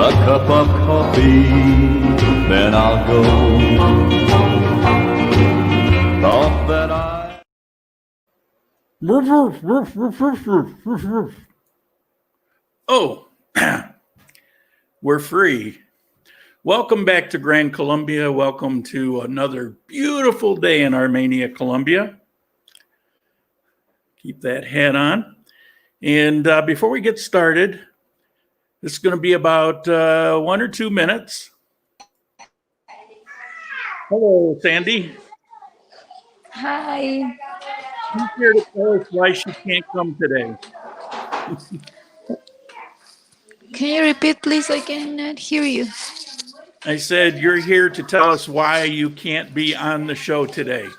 a cup of coffee, then I'll go. Thought that I... Oh, we're free. Welcome back to Grand Colombia. Welcome to another beautiful day in Armenia, Colombia. Keep that hat on. And before we get started, this is going to be about 1 or 2 minutes. Hello, Sandy. Hi. Who's here to tell us why she can't come today? Can you repeat, please? I cannot hear you. I said, you're here to tell us why you can't be on the show today.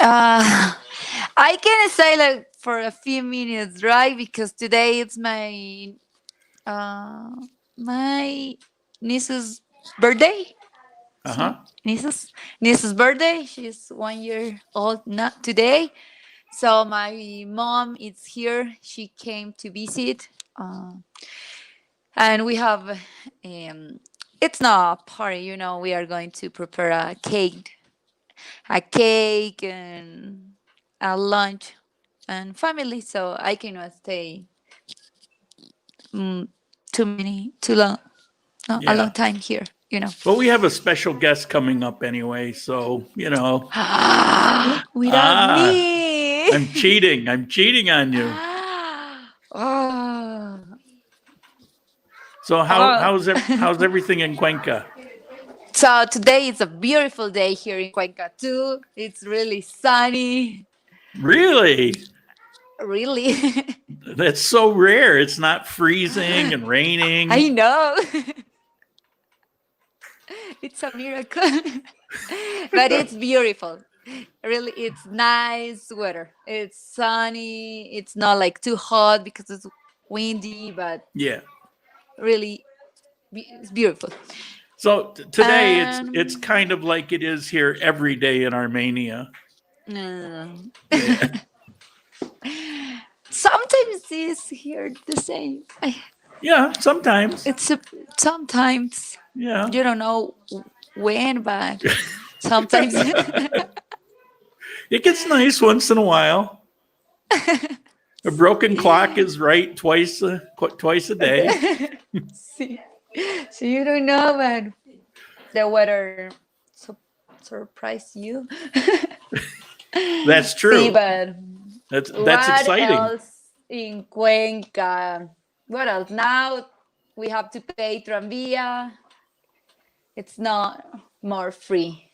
I can say like for a few minutes, right? Because today it's my my niece's birthday. Uh-huh. Niece's birthday. She's 1 year old not today. So my mom is here. She came to visit. And we have it's not a party, we are going to prepare a cake and a lunch and family, so I cannot stay too long, no, a long time here. Well, we have a special guest coming up anyway, so Without me. I'm cheating on you. Oh. So how's everything in Cuenca? So today is a beautiful day here in Cuenca too. It's really sunny. Really? Really? That's so rare. It's not freezing and raining. I know. It's a miracle. But it's beautiful. Really, it's nice weather. It's sunny. It's not like too hot because it's windy, but yeah, really, it's beautiful. So today it's kind of like it is here every day in Armenia. Yeah. Sometimes it's here the same. Yeah, sometimes. Sometimes. Yeah. You don't know when, but sometimes. It gets nice once in a while. A broken clock is right twice a day. See, so you don't know, but the weather surprised you. That's true. See, but that's what exciting. Else in Cuenca? What else? Now we have to pay tranvía. It's not more free.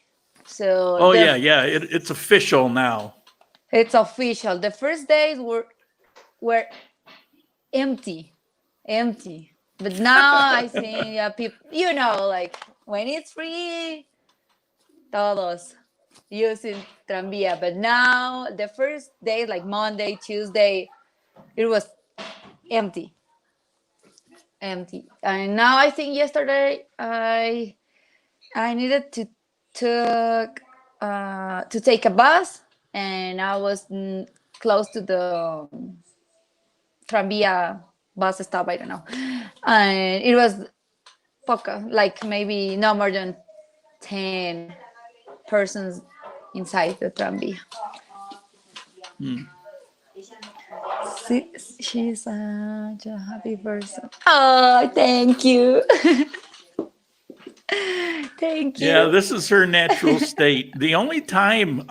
So yeah. It's official now. It's official. The first days were empty. But now I think people, like when it's free, todos using tranvía. But now the first days, like Monday, Tuesday, it was empty. And now I think yesterday I needed to take a bus, and I was close to the tranvía bus stop. I don't know, and it was poca, like maybe no more than 10 persons inside the tranvía. She's such a happy person. Oh, thank you. Thank you. Yeah, this is her natural state. The only time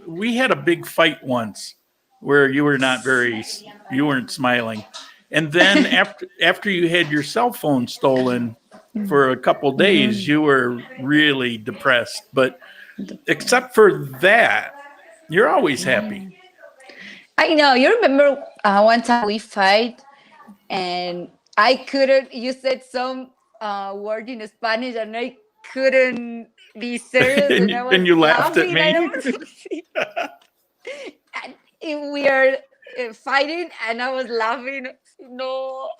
we had a big fight once where you weren't smiling. And then after you had your cell phone stolen for a couple days, you were really depressed. But except for that, you're always happy. I know. You remember one time we fight and I couldn't, you said some word in Spanish and I couldn't be serious. And I was you laughed at me. And we are fighting and I was laughing. No.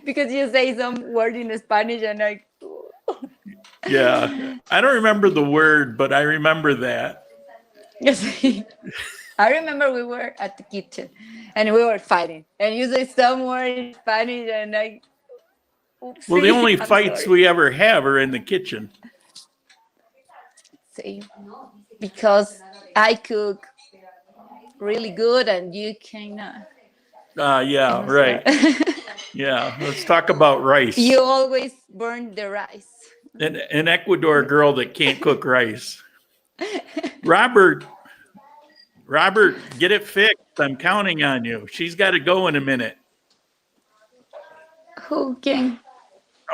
Because you say some word in Spanish and I... Yeah. I don't remember the word, but I remember that. Yes. I remember we were at the kitchen and we were fighting. And you say some word in Spanish, and I. Oopsie, Well, the only I'm fights sorry. we ever have are in the kitchen. See, because I cook really good, and you cannot. Yeah, right. Yeah, let's talk about rice. You always burn the rice. An Ecuador girl that can't cook rice. Robert, get it fixed. I'm counting on you. She's got to go in a minute. Who can?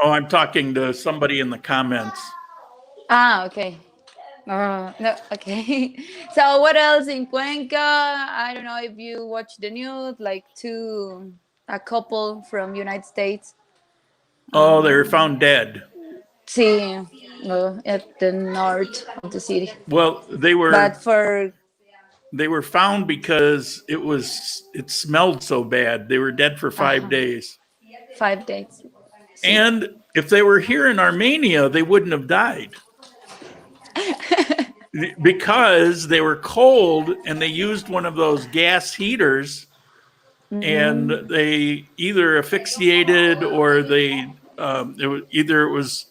Oh, I'm talking to somebody in the comments. Ah, okay. No, okay. So what else in Cuenca? I don't know if you watch the news, like a couple from United States. Oh, they were found dead. See, at the north of the city. Well, But for they were found because it smelled so bad. They were dead for 5 days. 5 days. And if they were here in Armenia, they wouldn't have died. Because they were cold and they used one of those gas heaters, and they either asphyxiated or it was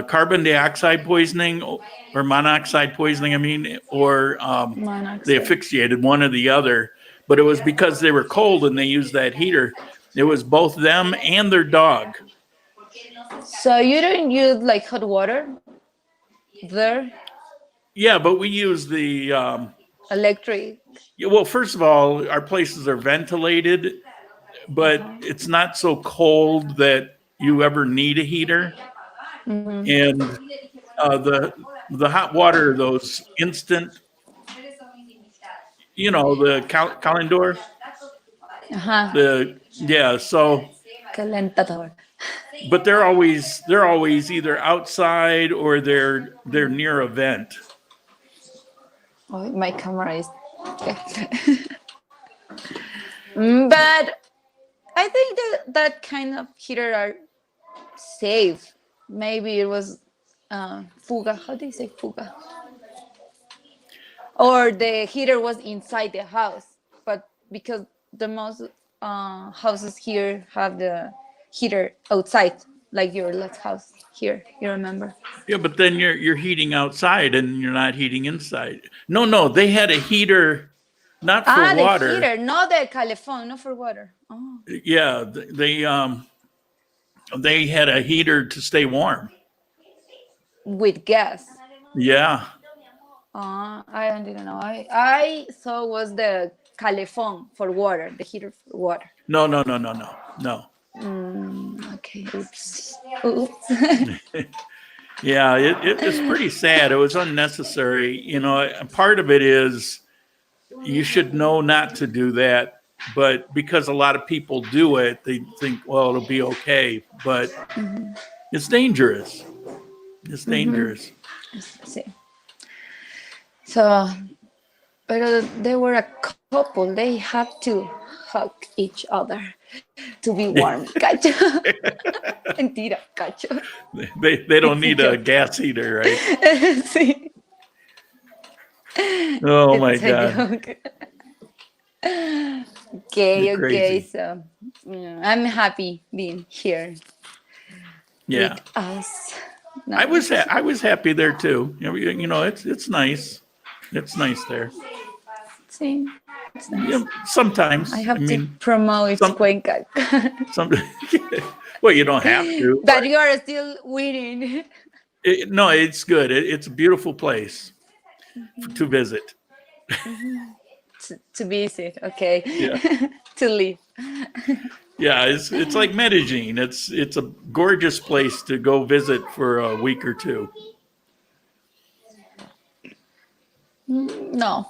carbon dioxide poisoning or monoxide poisoning, or they asphyxiated, one or the other. But it was because they were cold and they used that heater. It was both them and their dog. So you don't use like hot water there? Yeah, but we use the Electric. yeah, well, first of all, our places are ventilated, but it's not so cold that you ever need a heater. And the hot water, those instant, the calendar, so. Calentador. But they're always either outside or they're near a vent. Oh, my camera is. But I think that kind of heater are safe. Maybe it was fuga. How do you say fuga? Or the heater was inside the house, but because the most houses here have the heater outside, like your last house here. You remember? Yeah, but then you're heating outside and you're not heating inside. No, they had a heater, not for water. The heater, not the calephone, not for water. Oh. Yeah, they had a heater to stay warm. With gas. Yeah. I didn't know. I saw was the calephone for water, the heater for water. No. Okay. Oops. Yeah, it was pretty sad. It was unnecessary. Part of it is you should know not to do that, but because a lot of people do it, they think, well, it'll be okay. But it's dangerous. It's dangerous. Sí. So, but there were a couple. They had to hug each other to be warm. Cacho. Mentira, cacho. They don't need a gas heater, right? Sí. Oh my God. Okay. So I'm happy being here. Yeah. With us. No. I was happy there too. It's nice. It's nice there. See, it's nice. Yeah, sometimes. I have to promote Cuenca. Well, you don't have to. But you are still winning. No, it's good. It's a beautiful place to visit. To visit, okay. Yeah. To live. Yeah, it's like Medellin. It's a gorgeous place to go visit for a week or two. No,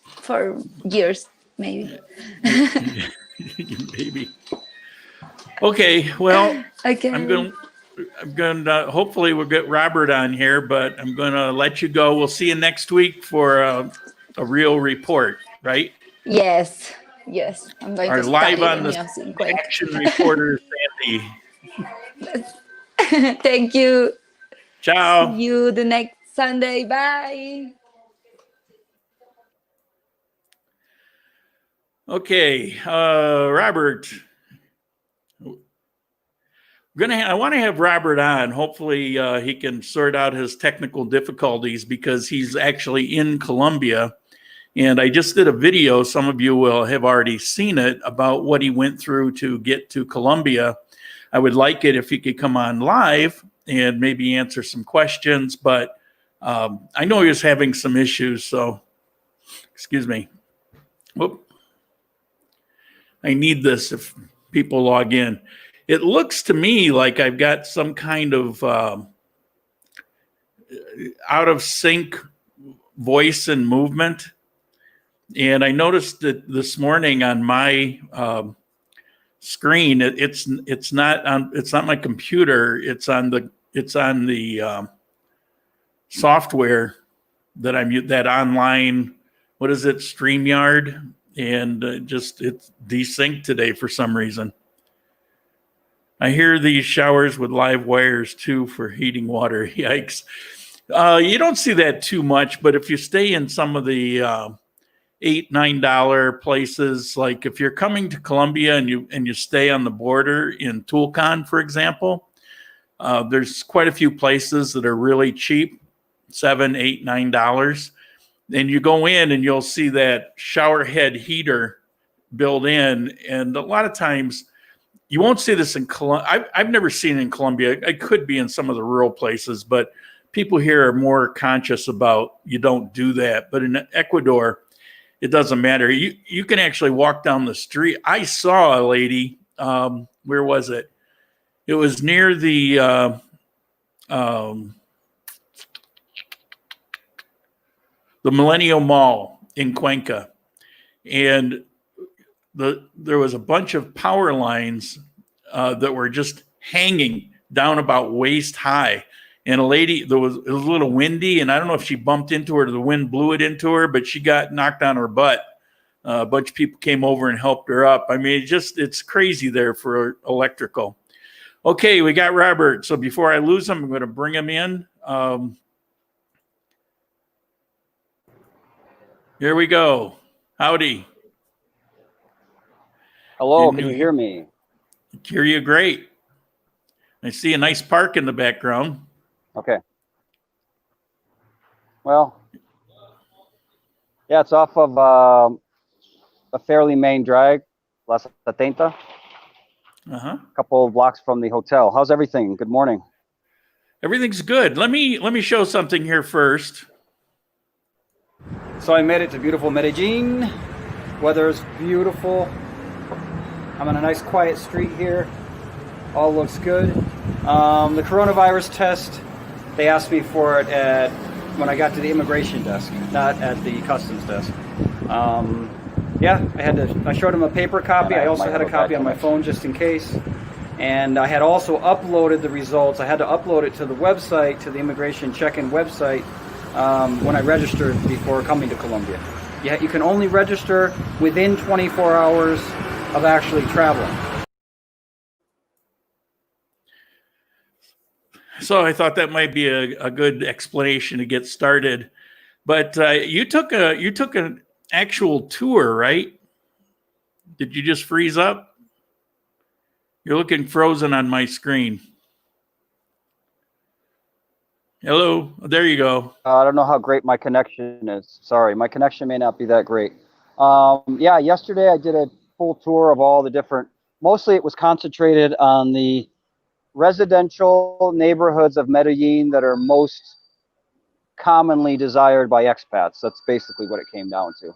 for years maybe. Maybe. Okay. Well, Okay. I'm going to hopefully we'll get Robert on here, but I'm going to let you go. We'll see you next week for a real report, right? Yes. I'm going Our to live study on the action reporter, Sandy. Thank you. Ciao. See you the next Sunday. Bye. Okay, Robert. I want to have Robert on. Hopefully, he can sort out his technical difficulties because he's actually in Colombia. And I just did a video, some of you will have already seen it, about what he went through to get to Colombia. I would like it if he could come on live and maybe answer some questions, but I know he was having some issues, so excuse me. Whoop. I need this if people log in. It looks to me like I've got some kind of out of sync voice and movement. And I noticed that this morning on my screen, it's not my computer. It's on the software that online. What is it? StreamYard, and it's desynced today for some reason. I hear these showers with live wires too for heating water. Yikes! You don't see that too much, but if you stay in some of the $8-9 places, like if you're coming to Colombia and you stay on the border in Tulcan, for example, there's quite a few places that are really cheap, $7-9, and you go in and you'll see that shower head heater built in, and a lot of times you won't see this in Colombia. I've never seen it in Colombia. It could be in some of the rural places, but people here are more conscious about you don't do that. But in Ecuador, it doesn't matter. You can actually walk down the street. I saw a lady. Where was it? It was near the Millennium Mall in Cuenca, and there was a bunch of power lines that were just hanging down about waist high. And a lady, it was a little windy, and I don't know if she bumped into her or the wind blew it into her, but she got knocked on her butt. A bunch of people came over and helped her up. I mean, it's crazy there for electrical. Okay, we got Robert. So before I lose him, I'm going to bring him in. Here we go. Howdy. Hello, can you hear me? Hear you great. I see a nice park in the background. Okay. Well, yeah, it's off of a fairly main drag, La Setenta. A couple of blocks from the hotel. How's everything? Good morning. Everything's good. Let me show something here first. So I made it to beautiful Medellin. Weather's beautiful. I'm on a nice quiet street here. All looks good. The coronavirus test, they asked me for it when I got to the immigration desk, not at the customs desk. Yeah, I showed them a paper copy. I also had a copy on my phone just in case. And I had also uploaded the results. I had to upload it to the website, to the immigration check-in website, when I registered before coming to Colombia. Yeah, you can only register within 24 hours of actually traveling. So I thought that might be a good explanation to get started. But you took an actual tour, right? Did you just freeze up? You're looking frozen on my screen. Hello, there you go. I don't know how great my connection is. Sorry, my connection may not be that great. Yeah, yesterday I did a full tour of all the different, mostly it was concentrated on the residential neighborhoods of Medellin that are most commonly desired by expats. That's basically what it came down to.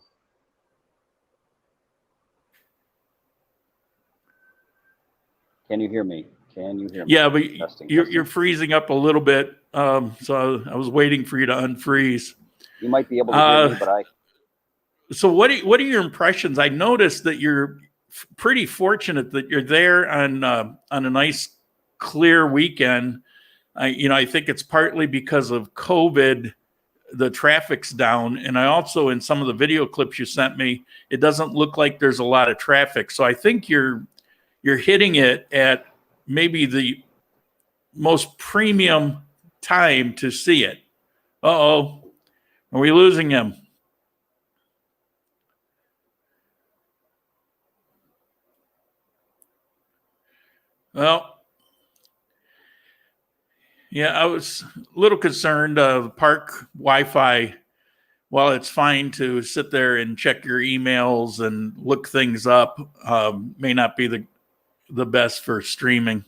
Can you hear me? Can you hear me? Yeah, but you're freezing up a little bit. So I was waiting for you to unfreeze. You might be able to hear me, but I... So what are your impressions? I noticed that you're pretty fortunate that you're there on a nice clear weekend. I think it's partly because of COVID, the traffic's down, and I also, in some of the video clips you sent me, it doesn't look like there's a lot of traffic. So I think you're hitting it at maybe the most premium time to see it. Uh-oh, are we losing him? Well, yeah, I was a little concerned. The park Wi-Fi, while it's fine to sit there and check your emails and look things up, may not be the best for streaming.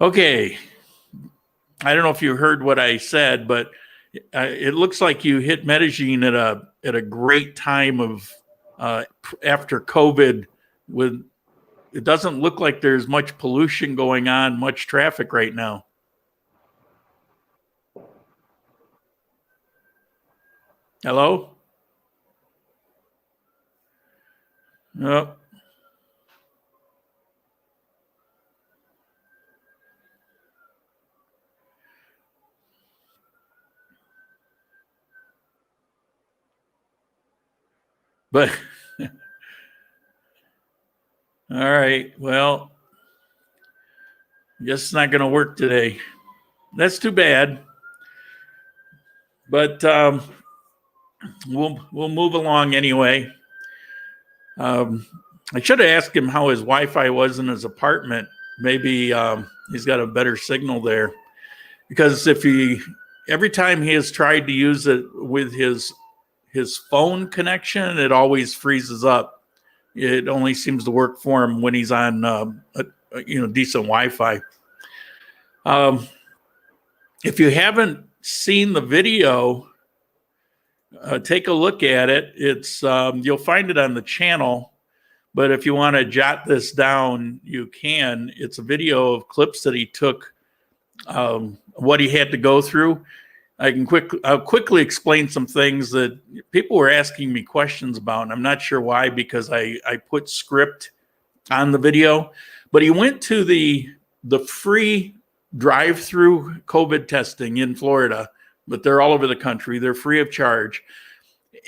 Okay. I don't know if you heard what I said, but it looks like you hit Medellin at a great time of after COVID. With it doesn't look like there's much pollution going on, much traffic right now. Hello? Oh. But all right, well, guess it's not going to work today. That's too bad. But we'll move along anyway. I should have asked him how his Wi-Fi was in his apartment. Maybe he's got a better signal there, because every time he has tried to use it with his phone connection, it always freezes up. It only seems to work for him when he's on decent Wi-Fi. If you haven't seen the video, take a look at it. It's you'll find it on the channel, but if you want to jot this down, you can. It's a video of clips that he took, what he had to go through. I'll quickly explain some things that people were asking me questions about, and I'm not sure why, because I put script on the video. But he went to the free drive-through COVID testing in Florida, but they're all over the country. They're free of charge.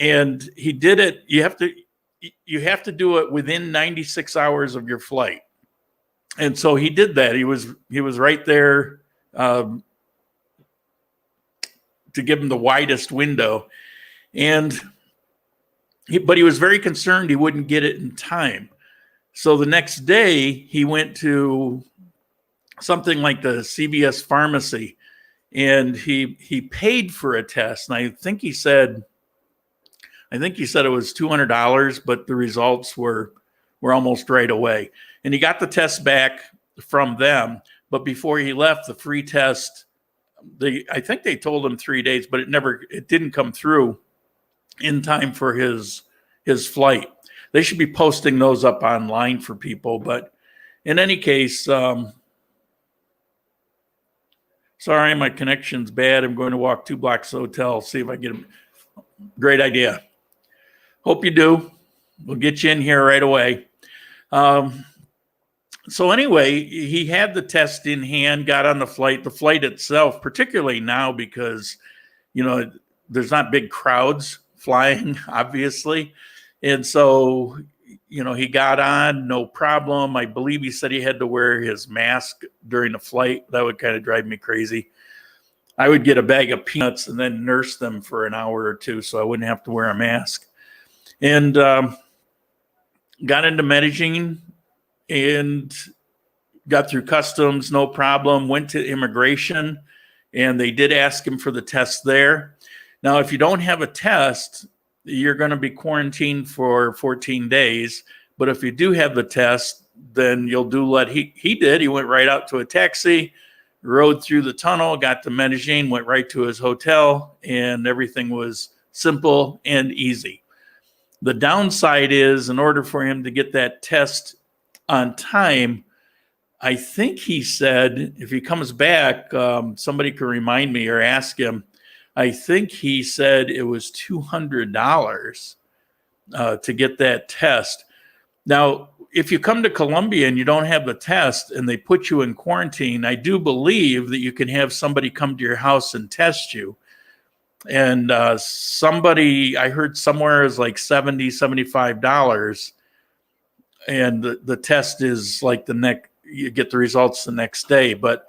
And he did it. You have to do it within 96 hours of your flight. And so he did that. He was right there to give him the widest window. But he was very concerned he wouldn't get it in time. So the next day he went to something like the CVS pharmacy, and he paid for a test. And I think he said it was $200, but the results were almost right away. And he got the test back from them. But before he left, the free test, I think they told him 3 days, but it didn't come through in time for his flight. They should be posting those up online for people. But in any case, sorry, my connection's bad. I'm going to walk 2 blocks to the hotel, see if I get him. Great idea. Hope you do. We'll get you in here right away. So anyway, he had the test in hand, got on the flight. The flight itself, particularly now because, there's not big crowds flying, obviously. And so, he got on, no problem. I believe he said he had to wear his mask during the flight. That would kind of drive me crazy. I would get a bag of peanuts and then nurse them for an hour or two so I wouldn't have to wear a mask. And got into Medellin and got through customs, no problem. Went to immigration, and they did ask him for the test there. Now, if you don't have a test, you're going to be quarantined for 14 days. But if you do have the test, then you'll do what he did. He went right out to a taxi, rode through the tunnel, got to Medellin, went right to his hotel, and everything was simple and easy. The downside is, in order for him to get that test on time, I think he said, if he comes back, somebody can remind me or ask him. I think he said it was $200 to get that test. Now, if you come to Colombia and you don't have the test and they put you in quarantine, I do believe that you can have somebody come to your house and test you. And somebody, I heard somewhere is like $70, $75. And the test is like you get the results the next day. But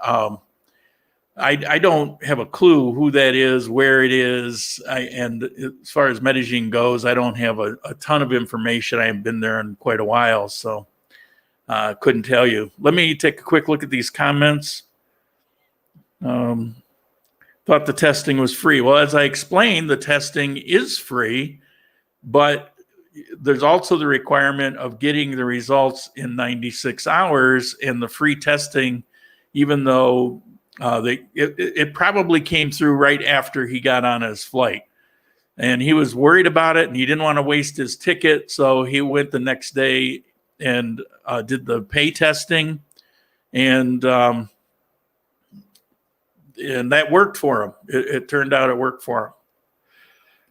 I don't have a clue who that is, where it is. And as far as Medellin goes, I don't have a ton of information. I haven't been there in quite a while. So Couldn't tell you. Let me take a quick look at these comments. Thought the testing was free. Well, as I explained, the testing is free, but there's also the requirement of getting the results in 96 hours, and the free testing, even though it probably came through right after he got on his flight. And he was worried about it, and he didn't want to waste his ticket, so he went the next day and did the pay testing, and that worked for him. It turned out it worked for him.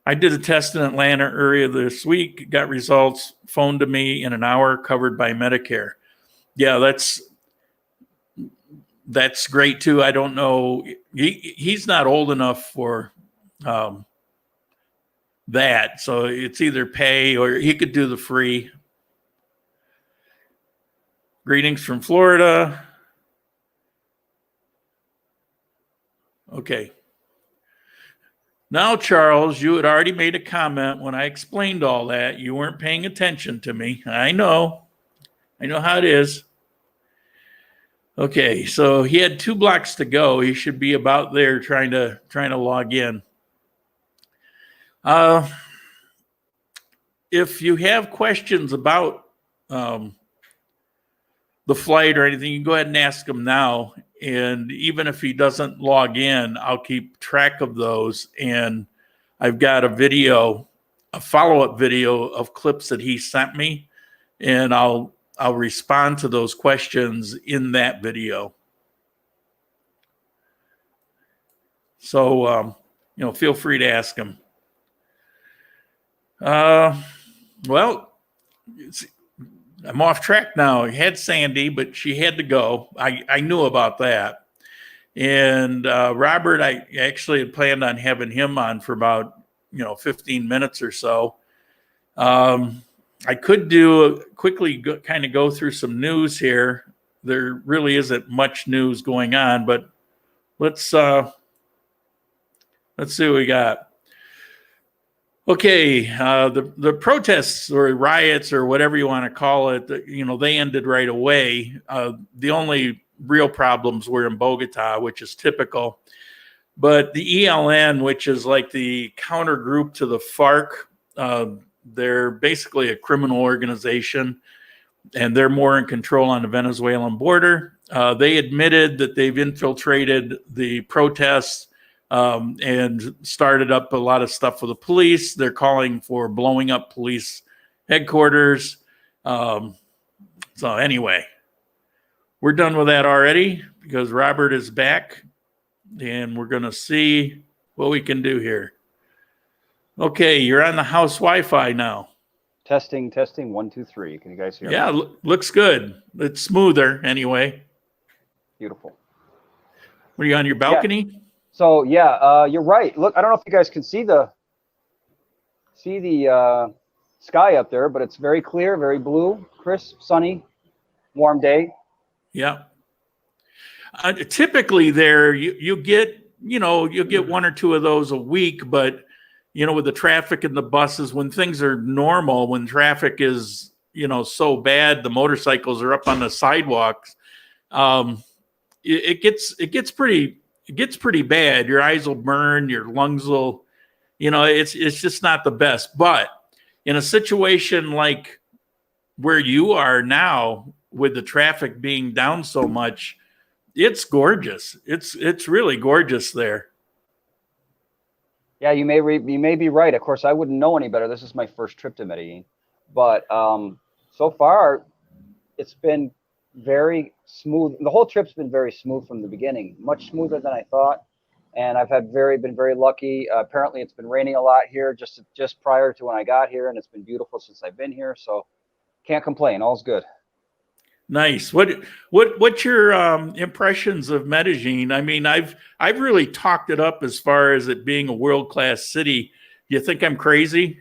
I did a test in Atlanta earlier this week, got results phoned to me in an hour, covered by Medicare. Yeah, that's great too. I don't know. He's not old enough for that. So it's either pay or he could do the free. Greetings from Florida. Okay. Now, Charles, you had already made a comment when I explained all that. You weren't paying attention to me. I know how it is. Okay, so he had 2 blocks to go. He should be about there trying to log in. If you have questions about the flight or anything, you can go ahead and ask him now. And even if he doesn't log in, I'll keep track of those. And I've got a follow-up video of clips that he sent me, and I'll respond to those questions in that video. So, feel free to ask him. Well, I'm off track now. I had Sandy, but she had to go. I knew about that. And Robert, I actually had planned on having him on for about 15 minutes or so. I could quickly go through some news here. There really isn't much news going on, but let's see what we got. Okay, the protests or riots or whatever you want to call it, they ended right away. The only real problems were in Bogota, which is typical. But the ELN, which is like the counter group to the FARC, they're basically a criminal organization, and they're more in control on the Venezuelan border. They admitted that they've infiltrated the protests and started up a lot of stuff with the police. They're calling for blowing up police headquarters. So anyway, we're done with that already because Robert is back, and we're going to see what we can do here. Okay, you're on the house Wi-Fi now. Testing, 1, 2, 3. Can you guys hear me? Yeah, looks good. It's smoother anyway. Beautiful. Were you on your balcony? Yeah. So you're right. Look, I don't know if you guys can see the sky up there, but it's very clear, very blue, crisp, sunny, warm day. Yeah. Typically, there you get 1 or 2 of those a week, but with the traffic and the buses, when things are normal, when traffic is so bad, the motorcycles are up on the sidewalks. It gets pretty bad. Your eyes will burn, your lungs will, it's just not the best. But in a situation like where you are now, with the traffic being down so much, it's gorgeous. It's really gorgeous there. Yeah, you may be right. Of course, I wouldn't know any better. This is my first trip to Medellin, but so far it's been very smooth. The whole trip's been very smooth from the beginning, much smoother than I thought. And I've been very lucky. Apparently, it's been raining a lot here just prior to when I got here, and it's been beautiful since I've been here. So can't complain. All's good. Nice. What's your impressions of Medellin? I mean, I've really talked it up as far as it being a world-class city. Do you think I'm crazy?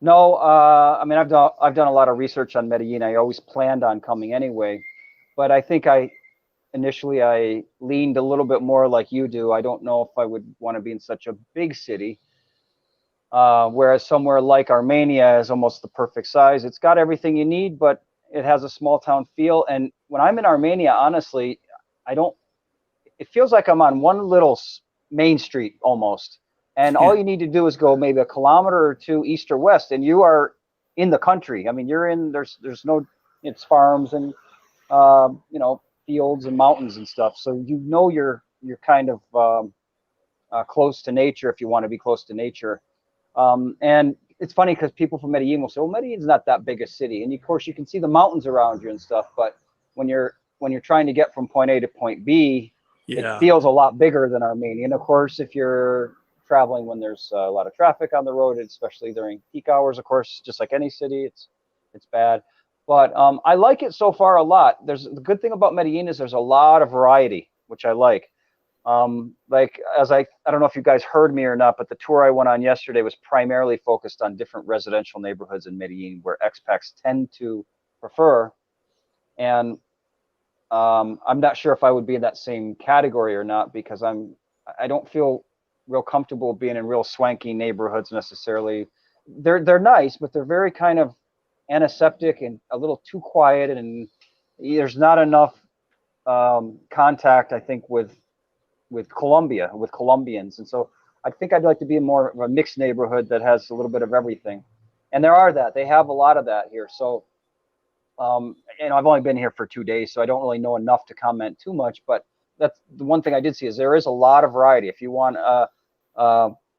No, I mean, I've done a lot of research on Medellin. I always planned on coming anyway, but I think initially I leaned a little bit more like you do. I don't know if I would want to be in such a big city, whereas somewhere like Armenia is almost the perfect size. It's got everything you need, but It has a small town feel. And when I'm in Armenia, honestly, it feels like I'm on one little main street almost. And all you need to do is go maybe a kilometer or two east or west, and you are in the country. I mean, there's no, it's farms and, fields and mountains and stuff. So, you're kind of close to nature if you want to be close to nature. And it's funny because people from Medellin will say, well, Medellin's not that big a city. And of course you can see the mountains around you and stuff. But when you're trying to get from point A to point B, it feels a lot bigger than Armenia. And of course, if you're traveling when there's a lot of traffic on the road, especially during peak hours, of course, just like any city, it's bad. But I like it so far a lot. The good thing about Medellin is there's a lot of variety, which I like. Like I don't know if you guys heard me or not, but the tour I went on yesterday was primarily focused on different residential neighborhoods in Medellin where expats tend to prefer. And I'm not sure if I would be in that same category or not, because I don't feel real comfortable being in real swanky neighborhoods necessarily. They're nice, but they're very kind of antiseptic and a little too quiet, and there's not enough contact, I think, with Colombians. And so I think I'd like to be in more of a mixed neighborhood that has a little bit of everything. And they have a lot of that here. So, I've only been here for 2 days, so I don't really know enough to comment too much, but that's the one thing I did see is there is a lot of variety. If you want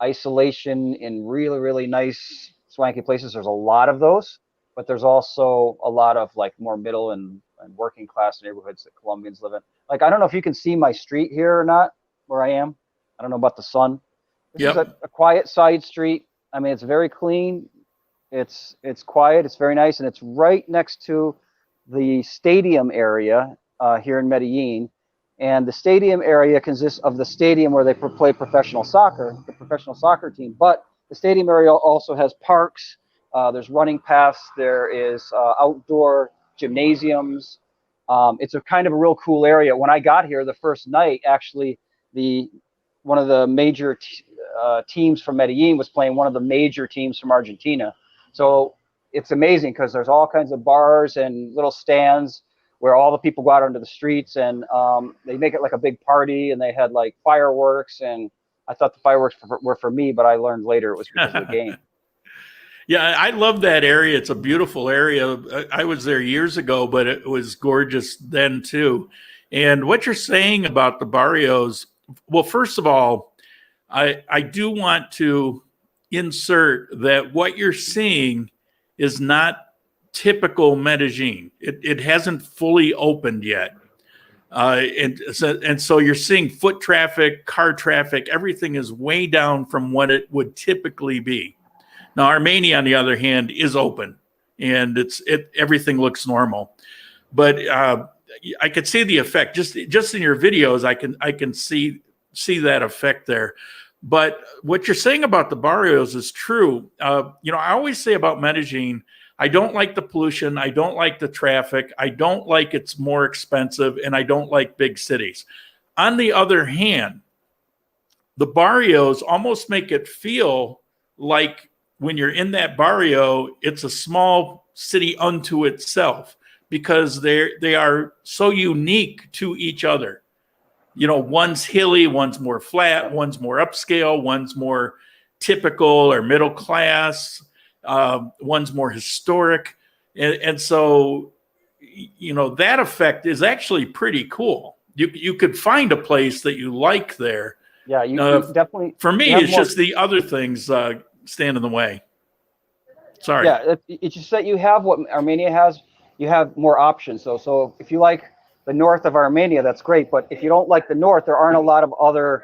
isolation in really, really nice swanky places, there's a lot of those, but there's also a lot of like more middle and working class neighborhoods that Colombians live in. Like, I don't know if you can see my street here or not, where I am. I don't know about the sun. This is a quiet side street. I mean, it's very clean. It's quiet. It's very nice. And it's right next to the stadium area here in Medellin. And the stadium area consists of the stadium where they play professional soccer, the professional soccer team. But the stadium area also has parks. There's running paths. There is outdoor gymnasiums. It's a kind of a real cool area. When I got here the first night, actually, one of the major teams from Medellin was playing one of the major teams from Argentina. So it's amazing because there's all kinds of bars and little stands where all the people go out onto the streets, and they make it like a big party, and they had like fireworks. And I thought the fireworks were for me, but I learned later it was because of the game. Yeah, I love that area. It's a beautiful area. I was there years ago, but it was gorgeous then too. And what you're saying about the barrios, well, first of all, I do want to insert that what you're seeing is not typical Medellin. It hasn't fully opened yet. And so you're seeing foot traffic, car traffic, everything is way down from what it would typically be. Now, Armenia, on the other hand, is open, and everything looks normal. But I could see the effect just in your videos. I can see that effect there. But what you're saying about the barrios is true. I always say about Medellin, I don't like the pollution. I don't like the traffic. I don't like it's more expensive, and I don't like big cities. On the other hand, the barrios almost make it feel like when you're in that barrio, it's a small city unto itself because they are so unique to each other. One's hilly, one's more flat, one's more upscale, one's more typical or middle class, one's more historic. And so, that effect is actually pretty cool. You could find a place that you like there. Yeah, you definitely. For me, it's just the other things stand in the way. Sorry. Yeah, it's just that you have what Armenia has. You have more options. So if you like the north of Armenia, that's great. But if you don't like the north, there aren't a lot of other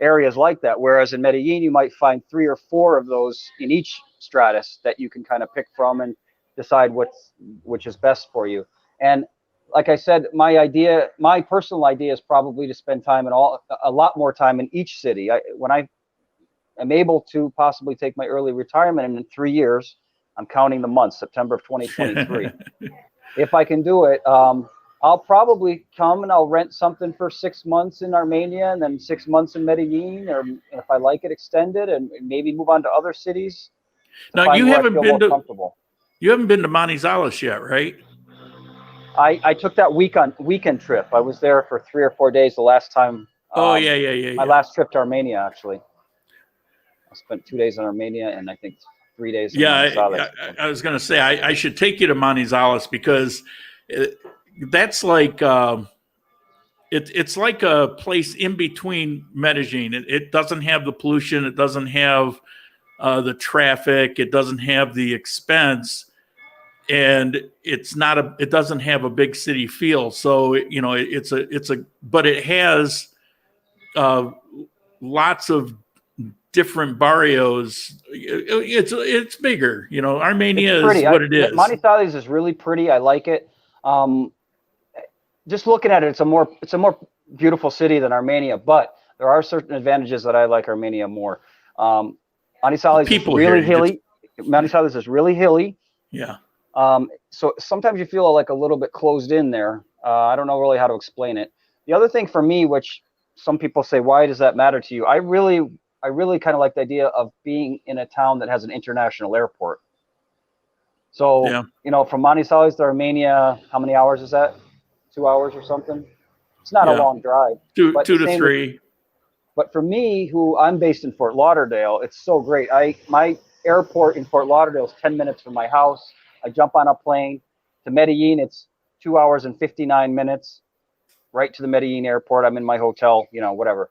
areas like that. Whereas in Medellin, you might find 3 or 4 of those in each stratus that you can kind of pick from and decide which is best for you. And like I said, my personal idea is probably to spend a lot more time in each city. When I am able to possibly take my early retirement in 3 years, I'm counting the months, September of 2023. If I can do it, I'll probably come and I'll rent something for 6 months in Armenia and then 6 months in Medellin, or if I like it, extend it and maybe move on to other cities. Now you haven't been to Manizales yet, right? I took that weekend trip. I was there for 3 or 4 days the last time. Oh, yeah. My last trip to Armenia, actually. I spent 2 days in Armenia and I think 3 days in Manizales. I was going to say, I should take you to Manizales because that's like, it's like a place in between Medellin. It doesn't have the pollution. It doesn't have the traffic. It doesn't have the expense. And it doesn't have a big city feel. So, you know, but it has lots of different barrios. It's bigger, you know. Armenia is what it is. Manizales is really pretty. I like it. Just looking at it, it's a more beautiful city than Armenia, but there are certain advantages that I like Armenia more. Manizales is really hilly. Manizales is really hilly. Yeah. So sometimes you feel like a little bit closed in there. I don't know really how to explain it. The other thing for me, which some people say, why does that matter to you? I really kind of like the idea of being in a town that has an international airport. So, yeah. You know, from Manizales to Armenia, how many hours is that? 2 hours or something? It's not a long drive. Two to three. But for me, I'm based in Fort Lauderdale, it's so great. My airport in Fort Lauderdale is 10 minutes from my house. I jump on a plane to Medellin. It's 2 hours and 59 minutes right to the Medellin airport. I'm in my hotel, you know, whatever.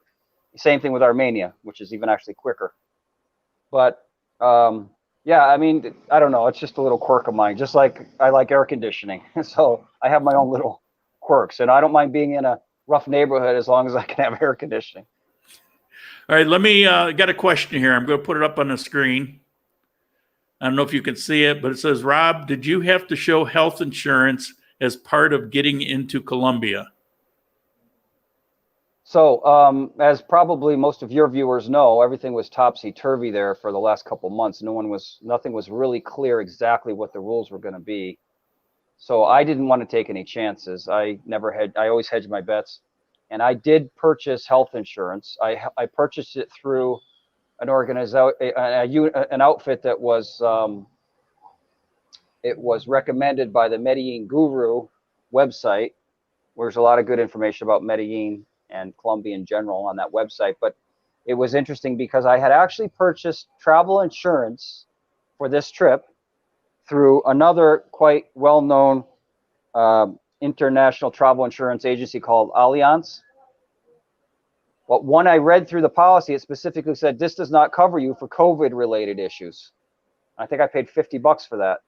Same thing with Armenia, which is even actually quicker. But yeah, I mean, I don't know. It's just a little quirk of mine. Just like I like air conditioning. So I have my own little quirks. And I don't mind being in a rough neighborhood as long as I can have air conditioning. All right, let me got a question here. I'm going to put it up on the screen. I don't know if you can see it, but it says, Rob, did you have to show health insurance as part of getting into Colombia? So as probably most of your viewers know, everything was topsy-turvy there for the last couple months. Nothing was really clear exactly what the rules were going to be. So I didn't want to take any chances. I always hedged my bets. And I did purchase health insurance. I purchased it through an outfit that was it was recommended by the Medellin Guru website, where there's a lot of good information about Medellin and Colombia in general on that website. But it was interesting because I had actually purchased travel insurance for this trip through another quite well-known international travel insurance agency called Allianz. But when I read through the policy, it specifically said this does not cover you for COVID-related issues. I think I paid $50 for that.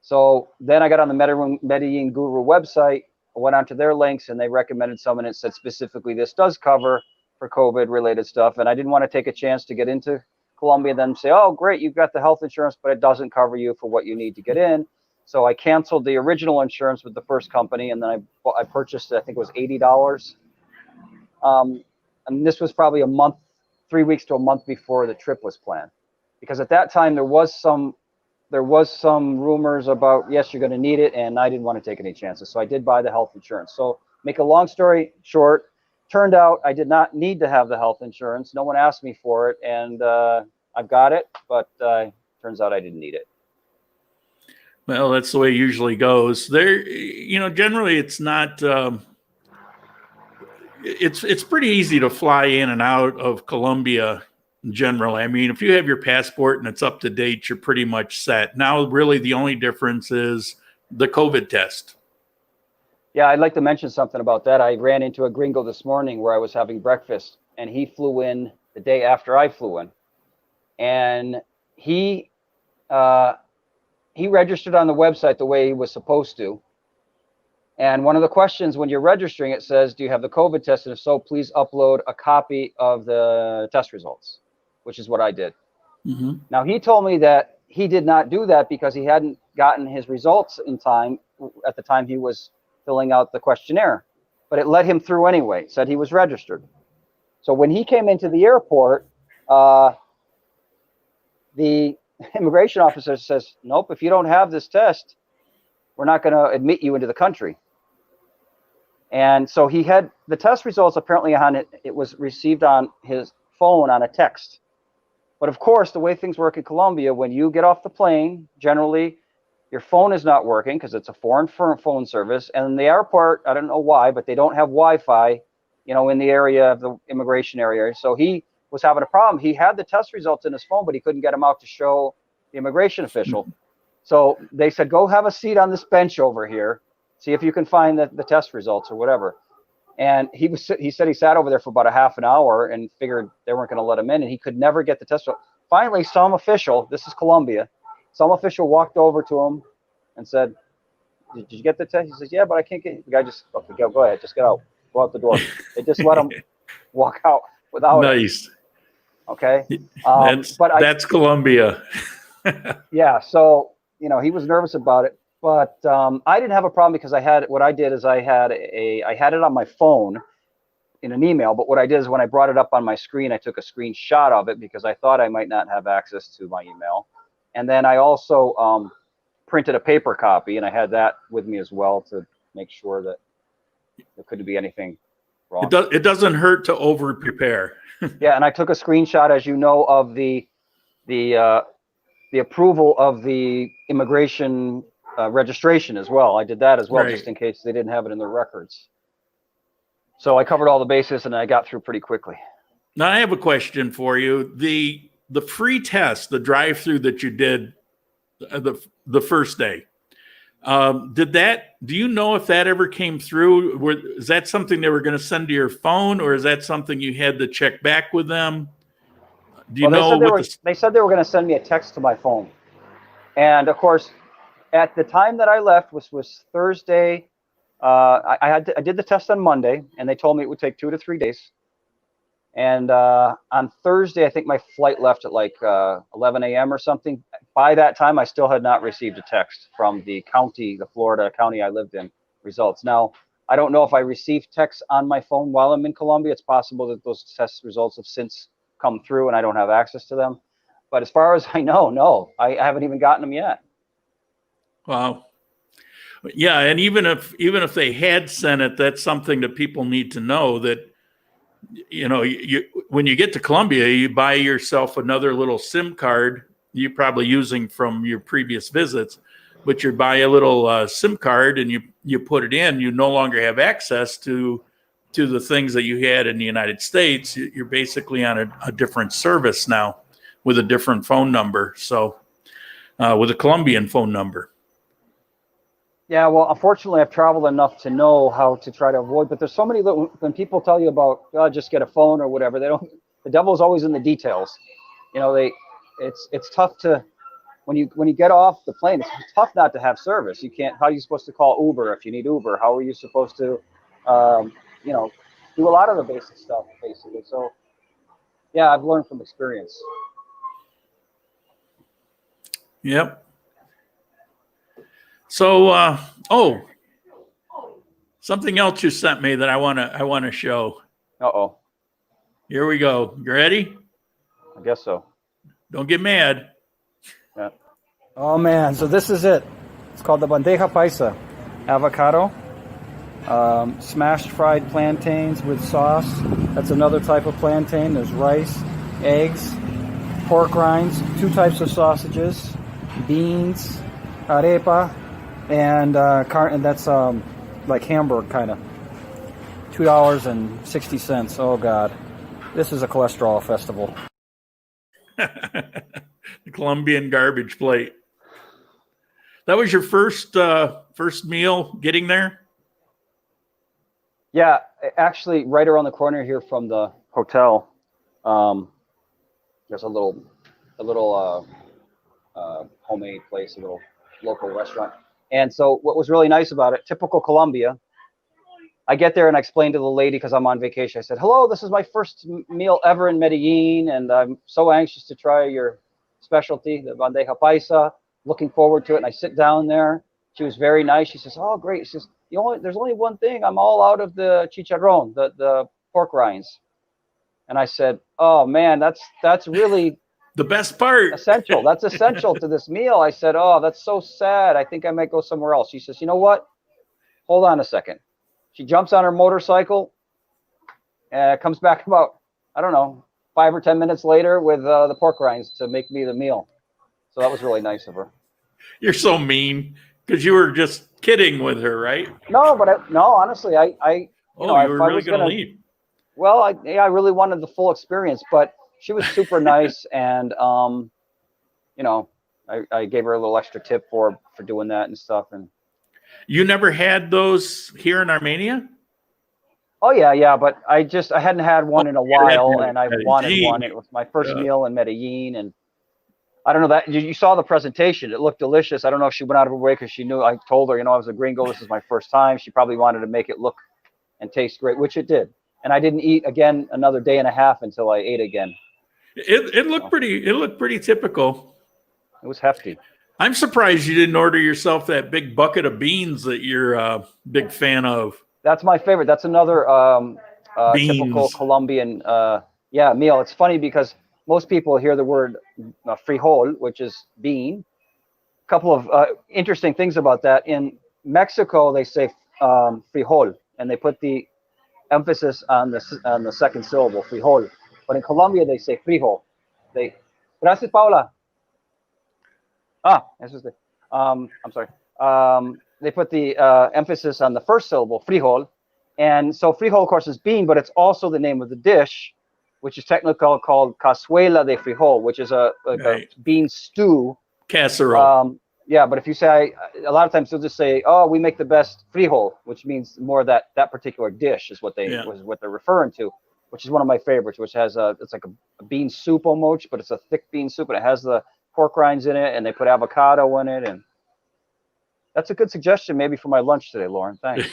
So then I got on the Medellin Guru website, I went onto their links, and they recommended someone that said specifically this does cover for COVID-related stuff. And I didn't want to take a chance to get into Colombia and then say, oh, great, you've got the health insurance, but it doesn't cover you for what you need to get in. So I canceled the original insurance with the first company, and then I purchased it, I think it was $80. And this was probably 3 weeks to a month before the trip was planned, because at that time there was some rumors about, yes, you're going to need it, and I didn't want to take any chances, so I did buy the health insurance. So make a long story short, turned out I did not need to have the health insurance. No one asked me for it, and I've got it, but turns out I didn't need it. Well, that's the way it usually goes. There, you know, generally it's not. It's pretty easy to fly in and out of Colombia generally. I mean, if you have your passport and it's up to date, you're pretty much set. Now, really, the only difference is the COVID test. Yeah, I'd like to mention something about that. I ran into a gringo this morning where I was having breakfast, and he flew in the day after I flew in. And he registered on the website the way he was supposed to. And one of the questions when you're registering, it says, do you have the COVID test? And if so, please upload a copy of the test results, which is what I did. Mm-hmm. Now, he told me that he did not do that because he hadn't gotten his results in time at the time he was filling out the questionnaire. But it let him through anyway, said he was registered. So when he came into the airport, the immigration officer says, nope, if you don't have this test, we're not going to admit you into the country. And so he had the test results apparently on it. It was received on his phone on a text. But of course, the way things work in Colombia, when you get off the plane, generally your phone is not working because it's a foreign phone service. And in the airport, I don't know why, but they don't have Wi-Fi, you know, in the area of the immigration area. So he was having a problem. He had the test results in his phone, but he couldn't get them out to show the immigration official. So they said, go have a seat on this bench over here. See if you can find the test results or whatever. And he said he sat over there for about a half an hour and figured they weren't going to let him in, and he could never get the test result. Finally, some official, this is Colombia, some official walked over to him and said, did you get the test? He says, yeah, but I can't get it. The guy just, okay, go ahead, just get out, go out the door. They just let him walk out without Nice. it. Okay. That's Colombia. Yeah. So, you know, he was nervous about it. But I didn't have a problem because I had it on my phone in an email. But what I did is when I brought it up on my screen, I took a screenshot of it because I thought I might not have access to my email. And then I also printed a paper copy, and I had that with me as well to make sure that there couldn't be anything wrong. It doesn't hurt to over prepare. Yeah, and I took a screenshot, as you know, of the approval of the immigration registration as well. I did that as well, right, just in case they didn't have it in their records. So I covered all the bases, and I got through pretty quickly. Now I have a question for you. The free test, the drive-through that you did the first day, do you know if that ever came through? Is that something they were going to send to your phone, or is that something you had to check back with them? Do you know? They said they were going to send me a text to my phone. And of course, at the time that I left, which was Thursday, I did the test on Monday, and they told me it would take 2 to 3 days. And on Thursday, I think my flight left at like 11 a.m. or something. By that time, I still had not received a text from the county, the Florida county I lived in, results. Now, I don't know if I received texts on my phone while I'm in Colombia. It's possible that those test results have since come through and I don't have access to them. But as far as I know, no, I haven't even gotten them yet. Wow. Yeah, and even if they had sent it, that's something that people need to know, that you know, when you get to Colombia, you buy yourself another little SIM card you're probably using from your previous visits, but you buy a little SIM card and you put it in. You no longer have access to the things that you had in the United States. You're basically on a different service now with a different phone number. So with a Colombian phone number. Yeah, well, unfortunately, I've traveled enough to know how to try to avoid. But there's so many little, when people tell you about just get a phone or whatever, they don't. The devil's always in the details. You know, it's tough to when you get off the plane. It's tough not to have service. You can't. How are you supposed to call Uber if you need Uber? How are you supposed to, you know, do a lot of the basic stuff basically? So, yeah, I've learned from experience. Yep. So, something else you sent me that I want to show. Uh-oh. Here we go. You ready? I guess so. Don't get mad. Yeah. Oh man, so this is it. It's called the Bandeja Paisa. Avocado, smashed fried plantains with sauce. That's another type of plantain. There's rice, eggs, pork rinds, 2 types of sausages, beans, arepa, and that's like Hamburg kind of. $2.60. Oh God, this is a cholesterol festival. The Colombian garbage plate. That was your first meal getting there? Yeah, actually, right around the corner here from the hotel, there's a little homemade place, a little local restaurant. And so what was really nice about it, typical Colombia, I get there and I explain to the lady, because I'm on vacation, I said, hello, this is my first meal ever in Medellin, and I'm so anxious to try your specialty, the Bandeja Paisa, looking forward to it. And I sit down there. She was very nice. She says, oh, great. She says, there's only one thing. I'm all out of the chicharrón, the pork rinds. And I said, oh, man, that's really the best part. Essential. That's essential to this meal. I said, oh, that's so sad. I think I might go somewhere else. She says, you know what? Hold on a second. She jumps on her motorcycle and comes back about, I don't know, 5 or 10 minutes later with the pork rinds to make me the meal. So that was really nice of her. You're so mean because you were just kidding with her, right? No, but no, honestly, I you know, You if were I really was going to gonna, leave. well, I really wanted the full experience, but she was super nice, and you know, I gave her a little extra tip for doing that and stuff, and You never had those here in Armenia? oh yeah, but I hadn't had one in a while, and I wanted Medellin. one. It was my first meal in Medellin, and I don't know that you saw the presentation. It looked delicious. I don't know if she went out of her way because she knew. I told her, you know, I was a gringo. This is my first time. She probably wanted to make it look and taste great, which it did. And I didn't eat again another day and a half until I ate again. It looked pretty. It looked pretty typical. It was hefty. I'm surprised you didn't order yourself that big bucket of beans that you're a big fan of. That's my favorite. That's another typical Colombian meal. It's funny because most people hear the word frijol, which is bean. A couple of interesting things about that. In Mexico, they say frijol, and they put the emphasis on the second syllable, frijol. But in Colombia, they say frijol. Gracias, Paula. This is the. I'm sorry. They put the emphasis on the first syllable, frijol, and so frijol, of course, is bean, but it's also the name of the dish, which is technically called cazuela de frijol, which is a bean stew. Casserole. Yeah, but if you say, a lot of times they'll just say, "Oh, we make the best frijol," which means more that particular dish is what they're referring to, which is one of my favorites, which has it's like a bean soup almost, but it's a thick bean soup, and it has the pork rinds in it, and they put avocado in it, and that's a good suggestion maybe for my lunch today, Lauren. Thanks.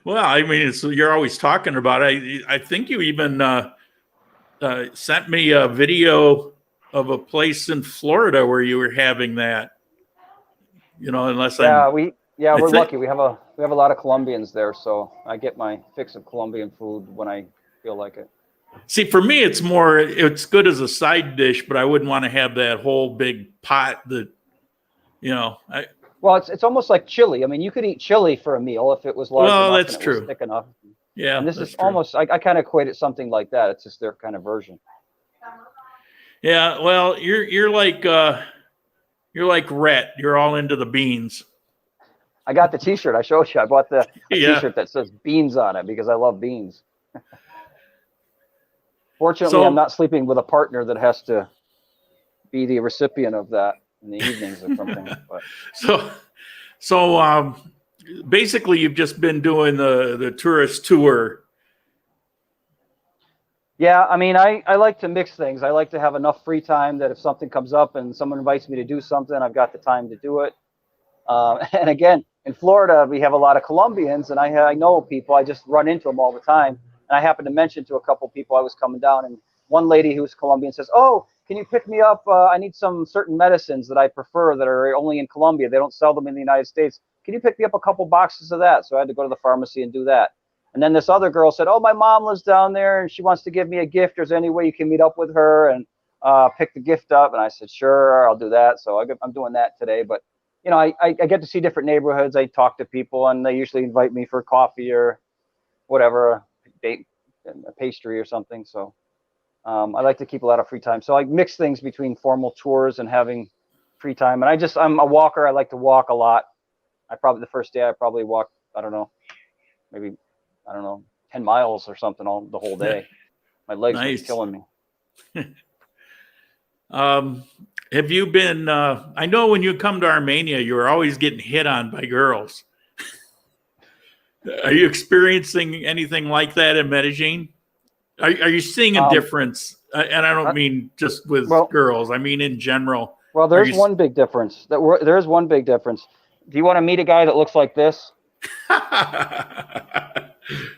Well, I mean, you're always talking about it. I think you even sent me a video of a place in Florida where you were having that. You know, we're lucky. We have a lot of Colombians there, so I get my fix of Colombian food when I feel like it. See, for me, it's good as a side dish, but I wouldn't want to have that whole big pot that, you know. Well, it's almost like chili. I mean, you could eat chili for a meal if it was large enough that's and it true. was thick enough. Yeah, and this is almost, I kind of equate it something like that. It's just their kind of version. Yeah, well, you're like Rhett. You're all into the beans. I got the T-shirt. I showed you. I bought the T-shirt that says beans on it because I love beans. Fortunately, I'm not sleeping with a partner that has to be the recipient of that in the evenings or something. But. So basically, you've just been doing the tourist tour. Yeah, I mean, I like to mix things. I like to have enough free time that if something comes up and someone invites me to do something, I've got the time to do it. And again, in Florida, we have a lot of Colombians, and I know people. I just run into them all the time. And I happened to mention to a couple people I was coming down, and one lady who's Colombian says, "Oh, can you pick me up? I need some certain medicines that I prefer that are only in Colombia. They don't sell them in the United States. Can you pick me up a couple boxes of that?" So I had to go to the pharmacy and do that. And then this other girl said, "Oh, my mom lives down there, and she wants to give me a gift. Is there any way you can meet up with her and pick the gift up?" And I said, "Sure, I'll do that." So I'm doing that today. But, you know, I get to see different neighborhoods. I talk to people, and they usually invite me for coffee or whatever, a pastry or something. So I like to keep a lot of free time. So I mix things between formal tours and having free time. And I'm a walker. I like to walk a lot. The first day I probably walked, I don't know, maybe, 10 miles or something the whole day. My legs were killing me. Have you been, I know when you come to Armenia, you're always getting hit on by girls. Are you experiencing anything like that in Medellin? Are you seeing a difference? And I don't mean just with girls. I mean in general. Well, there's one big difference. There's one big difference. Do you want to meet a guy that looks like this?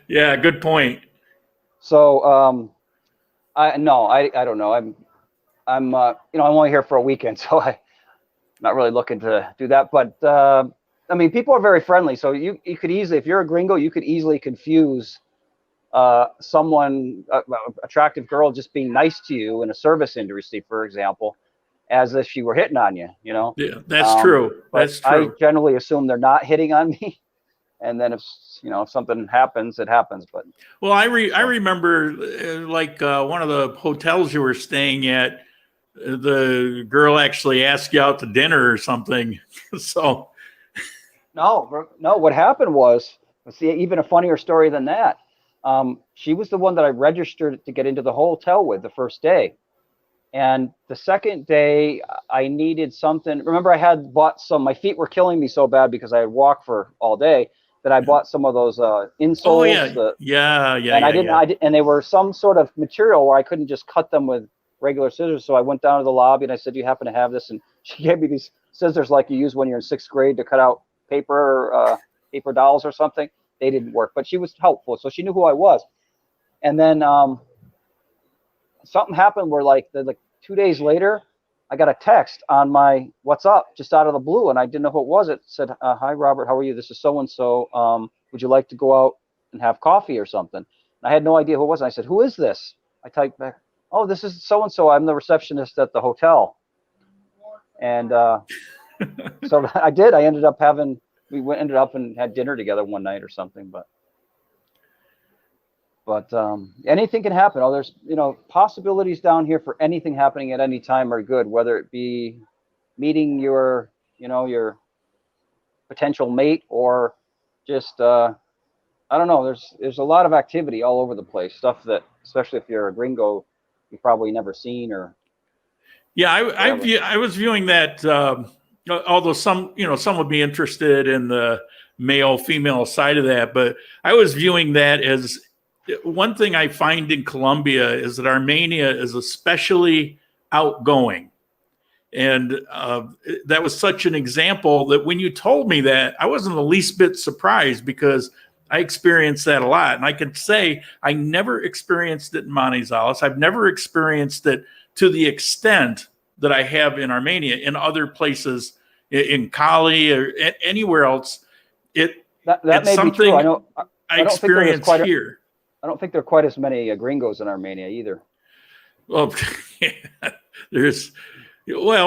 Yeah, good point. So, I don't know. I'm only here for a weekend, so I'm not really looking to do that. But I mean, people are very friendly. So you could easily, if you're a gringo, you could easily confuse someone, attractive girl, just being nice to you in a service industry, for example, as if she were hitting on you. You know. Yeah, that's true. That's true. I generally assume they're not hitting on me. And then if something happens, it happens. But well, I remember like one of the hotels you were staying at. the girl actually asked you out to dinner or something. So No. What happened was, see, even a funnier story than that. She was the one that I registered to get into the hotel with the first day. And the second day, I needed something. Remember, I had bought some. My feet were killing me so bad because I had walked for all day that I bought some of those insoles. oh yeah, And I didn't. And they were some sort of material where I couldn't just cut them with regular scissors. So I went down to the lobby and I said, "Do you happen to have this?" And she gave me these scissors like you use when you're in 6th grade to cut out paper dolls or something. They didn't work, but she was helpful, so she knew who I was. And then something happened where like 2 days later, I got a text on my "What's up?" just out of the blue, and I didn't know who it was. It said, "Hi Robert, how are you? This is so and so. Would you like to go out and have coffee or something?" And I had no idea who it was. And I said, "Who is this?" I typed back, "Oh, this is so and so. I'm the receptionist at the hotel." And so I did. I ended up ended up and had dinner together one night or something. But anything can happen. Oh, there's possibilities down here for anything happening at any time are good. Whether it be meeting your potential mate or just I don't know. There's a lot of activity all over the place. Stuff that, especially if you're a gringo, you've probably never seen or. Yeah, I was viewing that. Although some would be interested in the male female side of that, but I was viewing that as one thing I find in Colombia is that Armenia is especially outgoing. And that was such an example that when you told me that, I wasn't the least bit surprised because I experienced that a lot. And I can say I never experienced it in Manizales. I've never experienced it to the extent that I have in Armenia. In other places, in Cali or anywhere else, that it's may something be true. I experienced here. I don't think there are quite as many gringos in Armenia either. Well,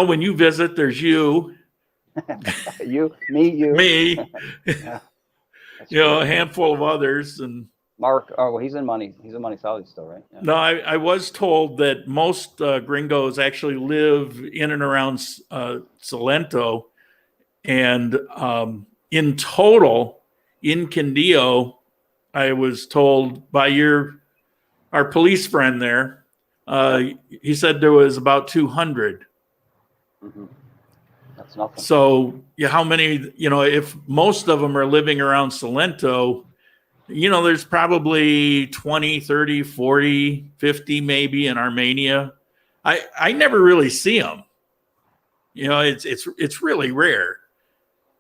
when you visit, there's you. Me. Yeah, a handful of others, and Mark. Oh, well, he's in Manizales still, right? Yeah. No, I was told that most gringos actually live in and around Salento, and in total, in Quindío, I was told by our police friend there, he said there was about 200. Mm-hmm. That's nothing. So how many, if most of them are living around Salento, there's probably 20, 30, 40, 50 maybe in Armenia. I never really see them. It's really rare.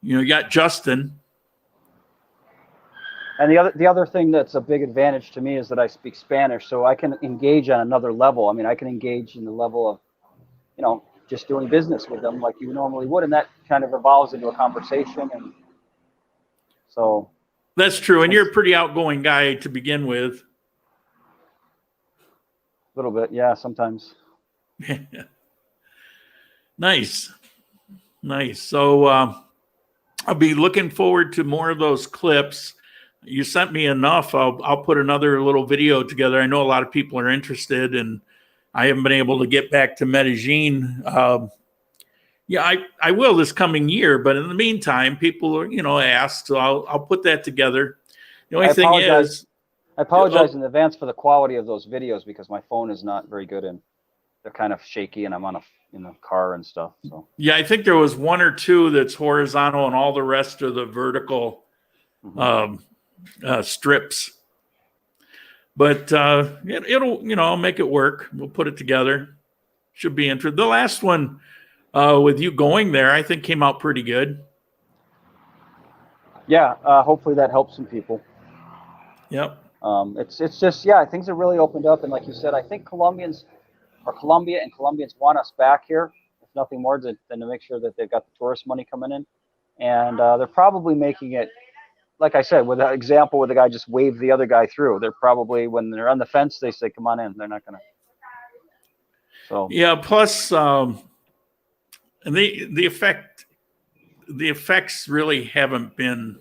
You got Justin. And the other thing that's a big advantage to me is that I speak Spanish, so I can engage on another level. I mean, I can engage in the level of, just doing business with them like you normally would, and that kind of evolves into a conversation. And so that's true. And you're a pretty outgoing guy to begin with. A little bit, yeah, sometimes. Nice. So I'll be looking forward to more of those clips. You sent me enough. I'll put another little video together. I know a lot of people are interested, and I haven't been able to get back to Medellin. I will this coming year, but in the meantime, people are, ask, so I'll put that together. The only thing is, I apologize in advance for the quality of those videos because my phone is not very good and they're kind of shaky, and I'm in the car and stuff. So yeah, I think there was one or two that's horizontal, and all the rest are the vertical strips. But it'll I'll make it work. We'll put it together. Should be interesting. The last one with you going there, I think came out pretty good. Yeah, hopefully that helps some people. Yep. It's just things are really opened up, and like you said, I think Colombia and Colombians want us back here, if nothing more than to make sure that they've got the tourist money coming in, and they're probably making it. Like I said, with that example where the guy just waved the other guy through, they're probably, when they're on the fence, they say, come on in. They're not going to. So yeah, plus and the effects really haven't been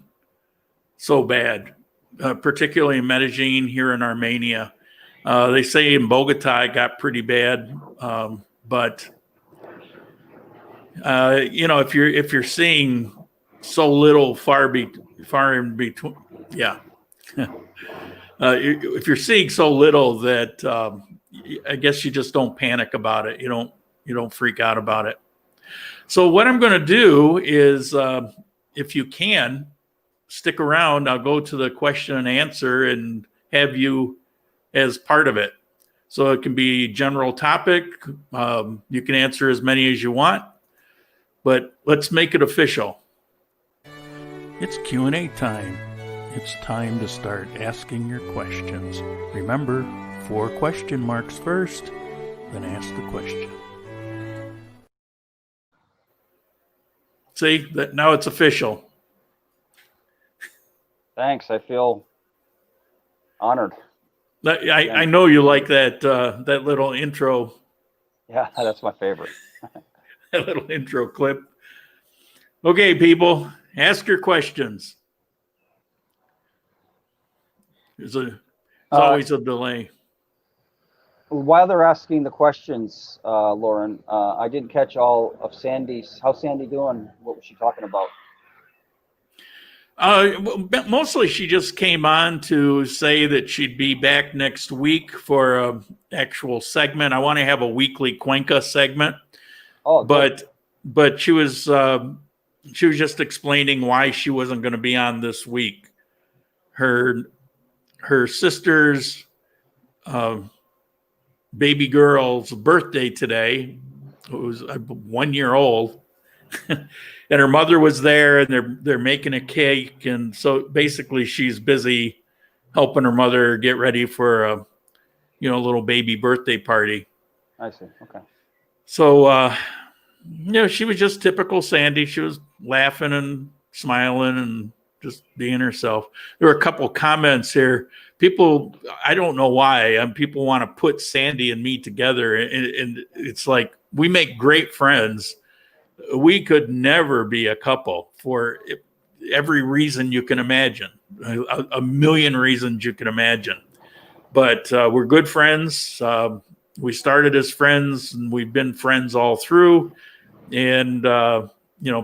so bad, particularly in Medellin here in Armenia. They say in Bogota it got pretty bad, but you know, if you're seeing so little far in between, yeah. If you're seeing so little that I guess you just don't panic about it. You don't freak out about it. So what I'm going to do is, if you can stick around, I'll go to the question and answer and have you as part of it. So it can be general topic. You can answer as many as you want, but let's make it official. It's Q&A time. It's time to start asking your questions. Remember, 4 question marks first, then ask the question. See, that now it's official. Thanks. I feel honored. I know you like that that little intro. Yeah, that's my favorite. That little intro clip. Okay, people, ask your questions. There's always a delay. While they're asking the questions, Lauren, I didn't catch all of Sandy's. How's Sandy doing? What was she talking about? Mostly she just came on to say that she'd be back next week for an actual segment. I want to have a weekly Cuenca segment. Oh, but she was just explaining why she wasn't going to be on this week. Her sister's baby girl's birthday today. It was 1 year old. And her mother was there, and they're making a cake, and so basically she's busy helping her mother get ready for a little baby birthday party. I see. Okay. So she was just typical Sandy. She was laughing and smiling and just being herself. There were a couple comments here. People, I don't know why, people want to put Sandy and me together, and it's like we make great friends. We could never be a couple for every reason you can imagine, a million reasons you can imagine. But we're good friends. We started as friends, and we've been friends all through. And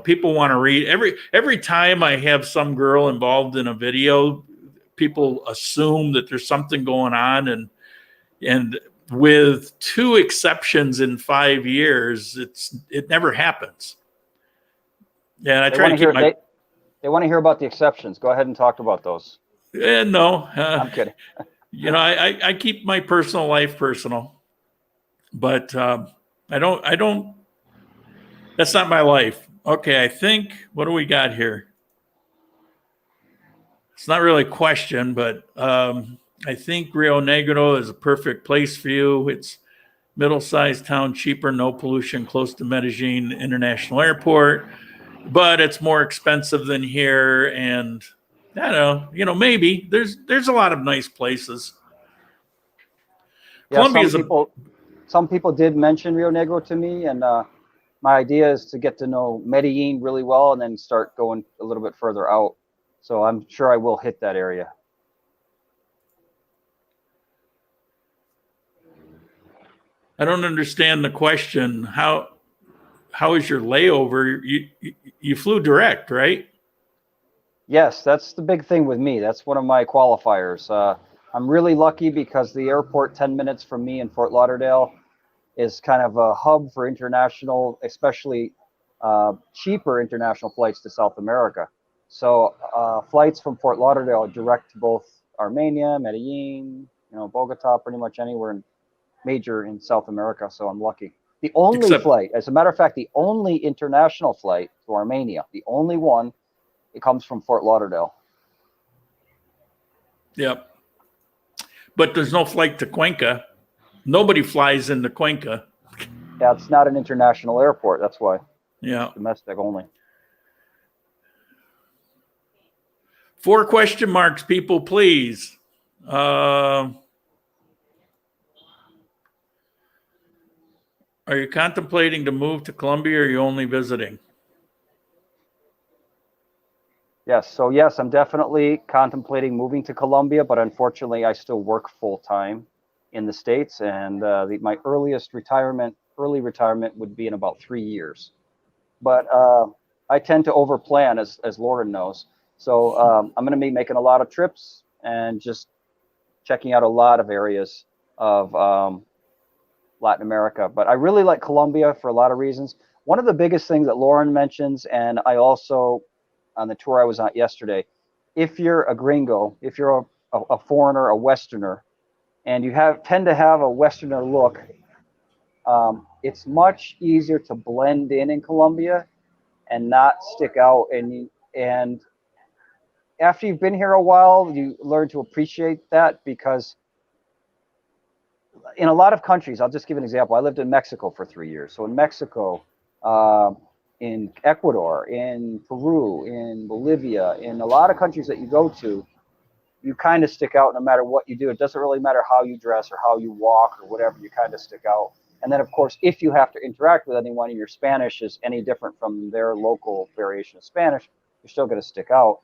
people want to read every time I have some girl involved in a video. People assume that there's something going on, and with 2 exceptions in 5 years, it never happens. Yeah, and I try to keep my. They want to hear about the exceptions. Go ahead and talk about those. No, I'm kidding. I keep my personal life personal, but I don't. That's not my life. Okay, I think, what do we got here? It's not really a question, but I think Rio Negro is a perfect place for you. It's middle-sized town, cheaper, no pollution, close to Medellin International Airport, but it's more expensive than here. And I don't know, maybe there's a lot of nice places. Yeah, some people did mention Rio Negro to me, and my idea is to get to know Medellin really well and then start going a little bit further out. So I'm sure I will hit that area. I don't understand the question. How is your layover? You flew direct, right? Yes, that's the big thing with me. That's one of my qualifiers. I'm really lucky because the airport 10 minutes from me in Fort Lauderdale is kind of a hub for international, especially cheaper international flights to South America. So flights from Fort Lauderdale are direct to both Armenia, Medellin, Bogota, pretty much anywhere major in South America. So I'm lucky. The only flight, as a matter of fact, the only international flight to Armenia, the only one, it comes from Fort Lauderdale. Yep. But there's no flight to Cuenca. Nobody flies into Cuenca. Yeah, it's not an international airport. That's why. Yeah. Domestic only. 4 question marks, people, please. Are you contemplating to move to Colombia, or are you only visiting? Yes. So yes, I'm definitely contemplating moving to Colombia, but unfortunately I still work full time in the States, and my earliest retirement early retirement would be in about 3 years. But I tend to overplan, as Lauren knows. So I'm going to be making a lot of trips and just checking out a lot of areas of Latin America. But I really like Colombia for a lot of reasons. One of the biggest things that Lauren mentions, and I also, on the tour I was on yesterday, if you're a gringo, if you're a foreigner, a Westerner, and you tend to have a Westerner look, it's much easier to blend in Colombia and not stick out. And after you've been here a while, you learn to appreciate that, because in a lot of countries, I'll just give an example. I lived in Mexico for 3 years. So in Mexico, in Ecuador, in Peru, in Bolivia, in a lot of countries that you go to, you kind of stick out no matter what you do. It doesn't really matter how you dress or how you walk or whatever, you kind of stick out. And then, of course, if you have to interact with anyone and your Spanish is any different from their local variation of Spanish, you're still going to stick out.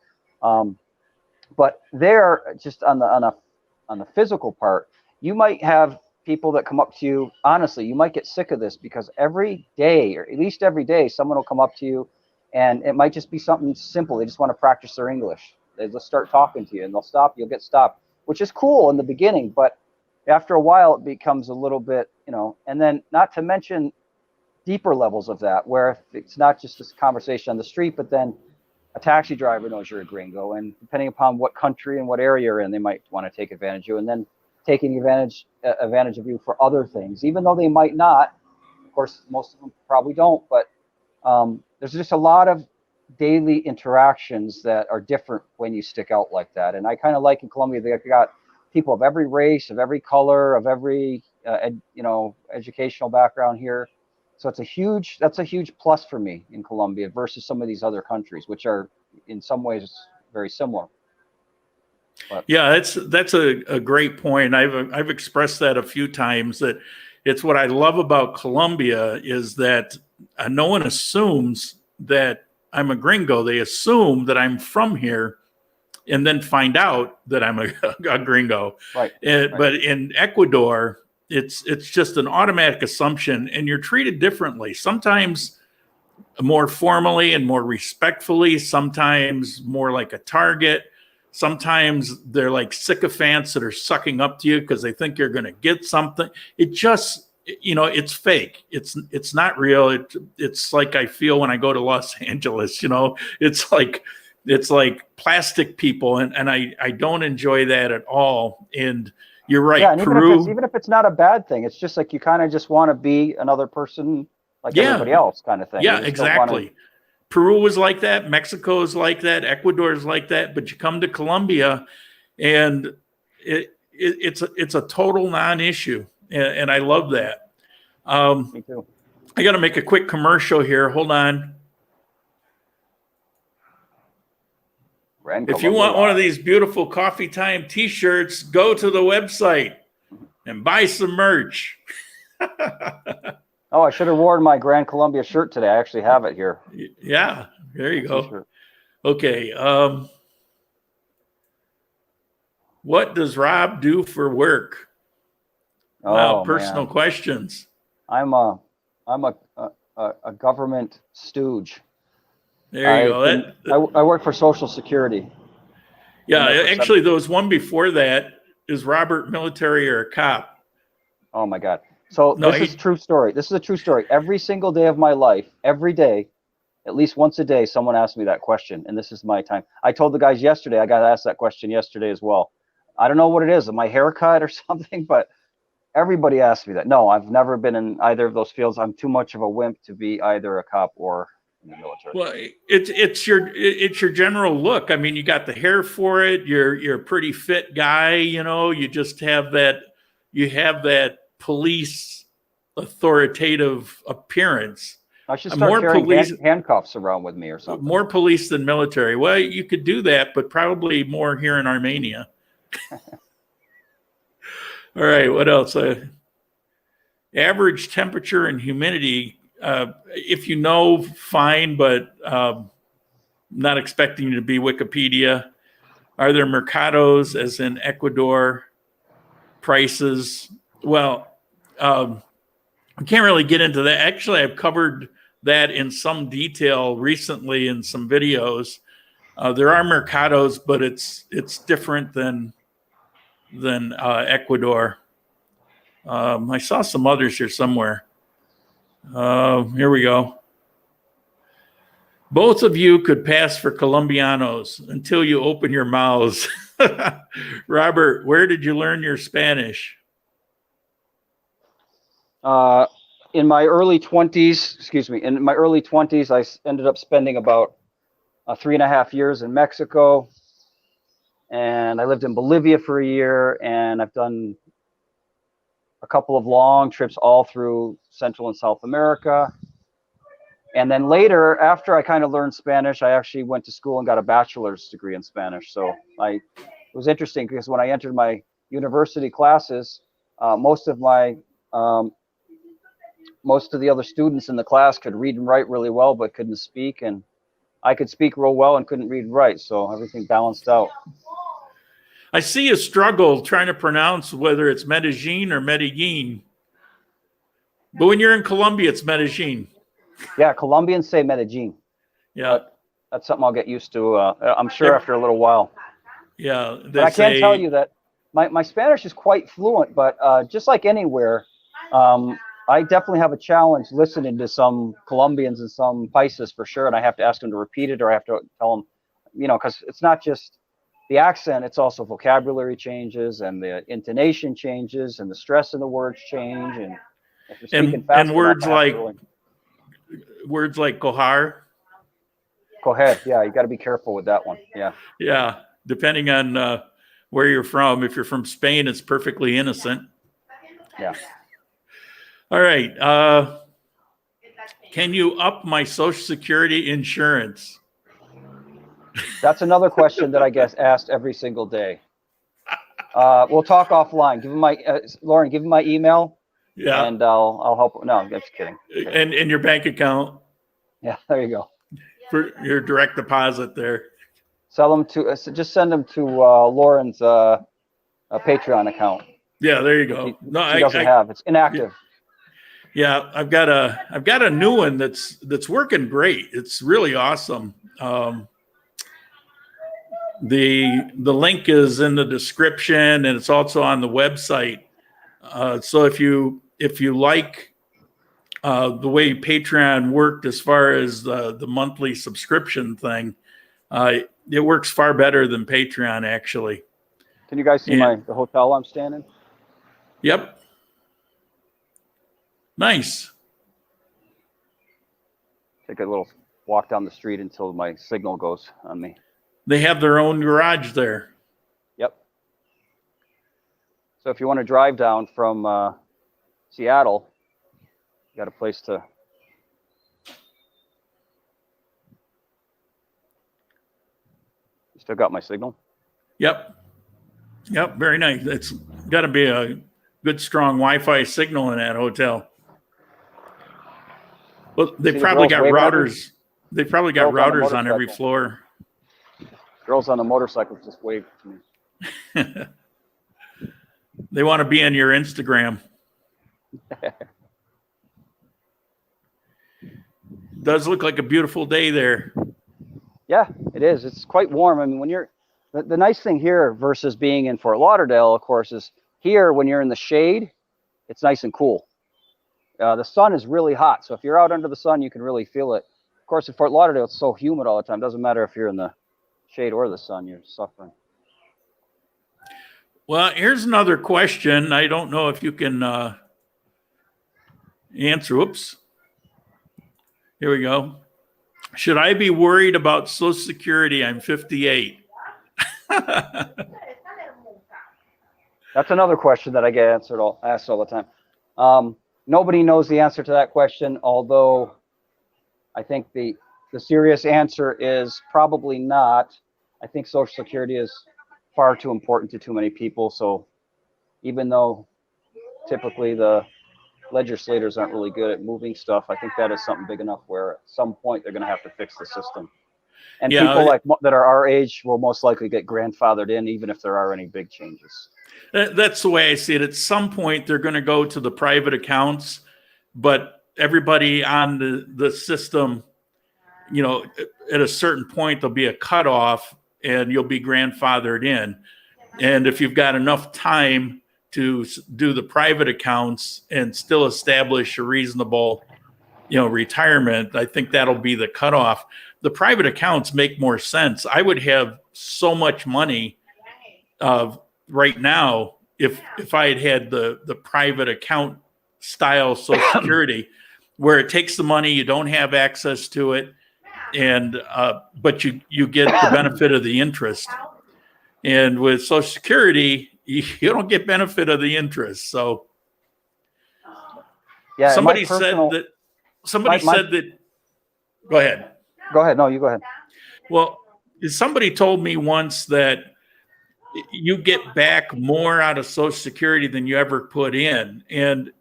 But there, just on the physical part, you might have people that come up to you. Honestly, you might get sick of this, because every day, or at least every day, someone will come up to you, and it might just be something simple. They just want to practice their English. They just start talking to you, and they'll stop. You'll get stopped, which is cool in the beginning, but after a while, it becomes a little bit, and then not to mention deeper levels of that, where it's not just this conversation on the street, but then a taxi driver knows you're a gringo, and depending upon what country and what area you're in, they might want to take advantage of you, and then taking advantage of you for other things, even though they might not. Of course, most of them probably don't, but there's just a lot of daily interactions that are different when you stick out like that. And I kind of like in Colombia, they got people of every race, of every color, of every educational background here. So that's a huge plus for me in Colombia versus some of these other countries, which are in some ways very similar. But yeah, that's a great point. I've expressed that a few times, that it's what I love about Colombia is that no one assumes that I'm a gringo. They assume that I'm from here, and then find out that I'm a gringo. Right. But in Ecuador, it's just an automatic assumption, and you're treated differently. Sometimes more formally and more respectfully. Sometimes more like a target. Sometimes they're like sycophants that are sucking up to you because they think you're going to get something. It just, it's fake. It's not real. It's like I feel when I go to Los Angeles. It's like plastic people, and I don't enjoy that at all. And you're right. Yeah, and Peru, even if it's not a bad thing, it's just like you kind of just want to be another person like everybody else, kind of thing. Yeah, exactly. Peru was like that. Mexico is like that. Ecuador is like that. But you come to Colombia, and it's a total non-issue, and I love that. Me too. I got to make a quick commercial here. Hold on. If you want one of these beautiful Coffee Time T-shirts, go to the website and buy some merch. Oh, I should have worn my Grand Colombia shirt today. I actually have it here. Yeah, there you go. T-shirt. Okay. What does Rob do for work? Wow, personal questions. I'm a government stooge. There you go. I work for Social Security. Yeah, actually, there was one before that. Is Robert military or a cop? Oh my God. So this is a true story. This is a true story. Every single day of my life, every day, at least once a day, someone asks me that question, and this is my time. I told the guys yesterday, I got asked that question yesterday as well. I don't know what it is, my haircut or something, but everybody asks me that. No, I've never been in either of those fields. I'm too much of a wimp to be either a cop or in the military. Well, it's your general look. I mean, you got the hair for it. You're a pretty fit guy. You just have that. You have that police authoritative appearance. I should start carrying handcuffs around with me or something. More police than military. Well, you could do that, but probably more here in Armenia. All right, what else? Average temperature and humidity. If you know, fine, but not expecting you to be Wikipedia. Are there mercados, as in Ecuador? Prices? Well, I can't really get into that. Actually, I've covered that in some detail recently in some videos. There are mercados, but it's different than Ecuador. I saw some others here somewhere. Here we go. Both of you could pass for Colombianos until you open your mouths. Robert, where did you learn your Spanish? In my early 20s, I ended up spending about 3.5 years in Mexico. And I lived in Bolivia for a year, and I've done a couple of long trips all through Central and South America. And then later, after I kind of learned Spanish, I actually went to school and got a bachelor's degree in Spanish. So it was interesting because when I entered my university classes, most of the other students in the class could read and write really well, but couldn't speak. And I could speak real well and couldn't read and write. So everything balanced out. I see a struggle trying to pronounce whether it's Medellin or Medellin. But when you're in Colombia, it's Medellin. Yeah, Colombians say Medellin. Yeah. That's something I'll get used to, I'm sure, after a little while. Yeah. But I can tell you that my Spanish is quite fluent, but just like anywhere, I definitely have a challenge listening to some Colombians and some Paisas for sure, and I have to ask them to repeat it, or I have to tell them, because it's not just the accent, it's also vocabulary changes, and the intonation changes, and the stress in the words change, and if you're speaking fast and words like cojar. Go ahead. Yeah, you got to be careful with that one. Yeah. Yeah, depending on where you're from. If you're from Spain, it's perfectly innocent. Yeah. All right. Can you up my Social Security insurance? That's another question that I guess asked every single day. We'll talk offline. Give him my Lauren. Give him my email. Yeah. And I'll help. No, I'm just kidding. And your bank account. Yeah, there you go. For your direct deposit there. Sell them to. Just send them to Lauren's Patreon account. Yeah, there you go. She doesn't have. It's inactive. Yeah, I've got a new one that's working great. It's really awesome. The link is in the description, and it's also on the website. So if you like the way Patreon worked as far as the monthly subscription thing, it works far better than Patreon actually. Can you guys see the hotel I'm staying in? Yep. Nice. Take a little walk down the street until my signal goes on me. They have their own garage there. Yep. So if you want to drive down from Seattle, you got a place to. You still got my signal? Yep. Yep. Very nice. It's got to be a good, strong Wi-Fi signal in that hotel. Well, they probably got routers. They probably got routers on every floor. Girls on the motorcycle just waved to me. They want to be on your Instagram. Does look like a beautiful day there. Yeah, it is. It's quite warm. I mean, when you're the nice thing here versus being in Fort Lauderdale, of course, is here when you're in the shade, it's nice and cool. The sun is really hot, so if you're out under the sun, you can really feel it. Of course, in Fort Lauderdale, it's so humid all the time. It doesn't matter if you're in the shade or the sun, you're suffering. Well, here's another question. I don't know if you can answer. Oops. Here we go. Should I be worried about Social Security? I'm 58. That's another question that I get asked all the time. Nobody knows the answer to that question, although I think the serious answer is probably not. I think Social Security is far too important to too many people. So even though typically the legislators aren't really good at moving stuff, I think that is something big enough where at some point they're going to have to fix the system. And people that are our age will most likely get grandfathered in, even if there are any big changes. That's the way I see it. At some point, they're going to go to the private accounts but everybody on the system, at a certain point, there'll be a cutoff and you'll be grandfathered in. And if you've got enough time to do the private accounts and still establish a reasonable, retirement, I think that'll be the cutoff. The private accounts make more sense. I would have so much money right now if I had the private account style Social Security, where it takes the money, you don't have access to it, and but you get the benefit of the interest. And with Social Security, you don't get benefit of the interest. So yeah, somebody said that. Go ahead. Go ahead. No, you go ahead. Well, somebody told me once that you get back more out of Social Security than you ever put in. And,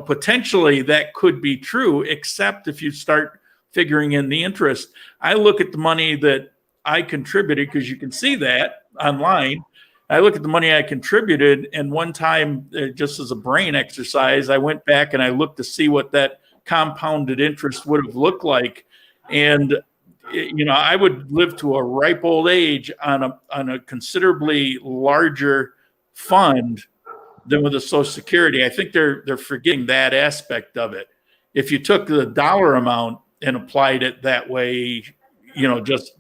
potentially that could be true, except if you start figuring in the interest. I look at the money that I contributed, because you can see that online. I look at the money I contributed, and one time, just as a brain exercise, I went back and I looked to see what that compounded interest would have looked like. And I would live to a ripe old age on a considerably larger fund than with a Social Security. I think they're forgetting that aspect of it. If you took the dollar amount and applied it that way, just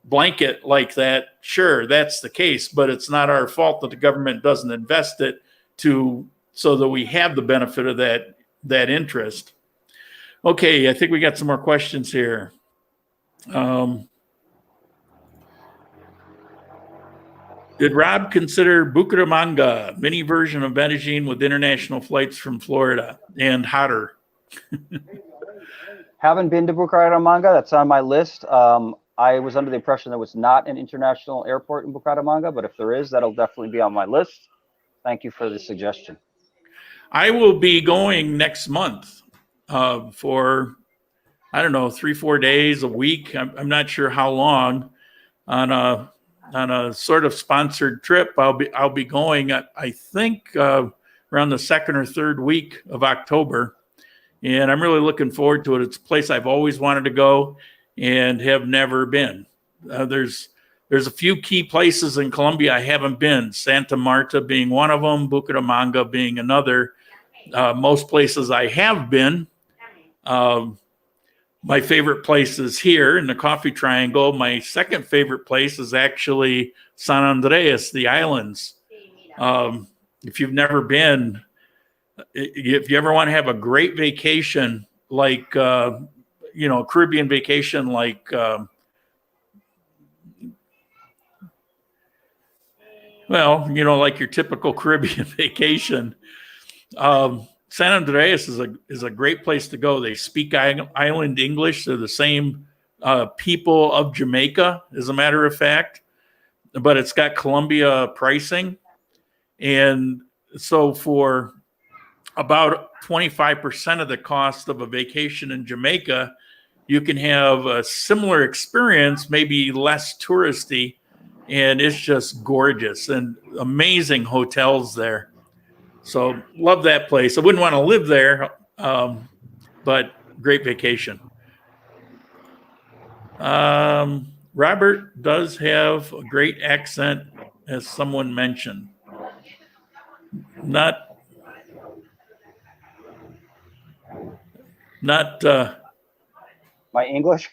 blanket like that, sure, that's the case, but it's not our fault that the government doesn't invest it so that we have the benefit of that interest. Okay, I think we got some more questions here. Did Rob consider Bucaramanga, mini version of Medellin with international flights from Florida and hotter? Haven't been to Bucaramanga. That's on my list. I was under the impression there was not an international airport in Bucaramanga, but if there is, that'll definitely be on my list. Thank you for the suggestion. I will be going next month for, I don't know, 3-4 days, a week. I'm not sure how long, on a sort of sponsored trip. I'll be going, I think, around the second or third week of October. And I'm really looking forward to it. It's a place I've always wanted to go and have never been. There's a few key places in Colombia I haven't been, Santa Marta being one of them, Bucaramanga being another. Most places I have been. My favorite place is here in the Coffee Triangle. My second favorite place is actually San Andreas, the islands. If you've never been, if you ever want to have a great vacation, like, Caribbean vacation, like, like your typical Caribbean vacation, San Andreas is a great place to go. They speak island English. They're the same people of Jamaica, as a matter of fact, but it's got Colombia pricing. And so for about 25% of the cost of a vacation in Jamaica, you can have a similar experience, maybe less touristy, and it's just gorgeous and amazing hotels there. So love that place. I wouldn't want to live there, but great vacation. Robert does have a great accent, as someone mentioned. Not my English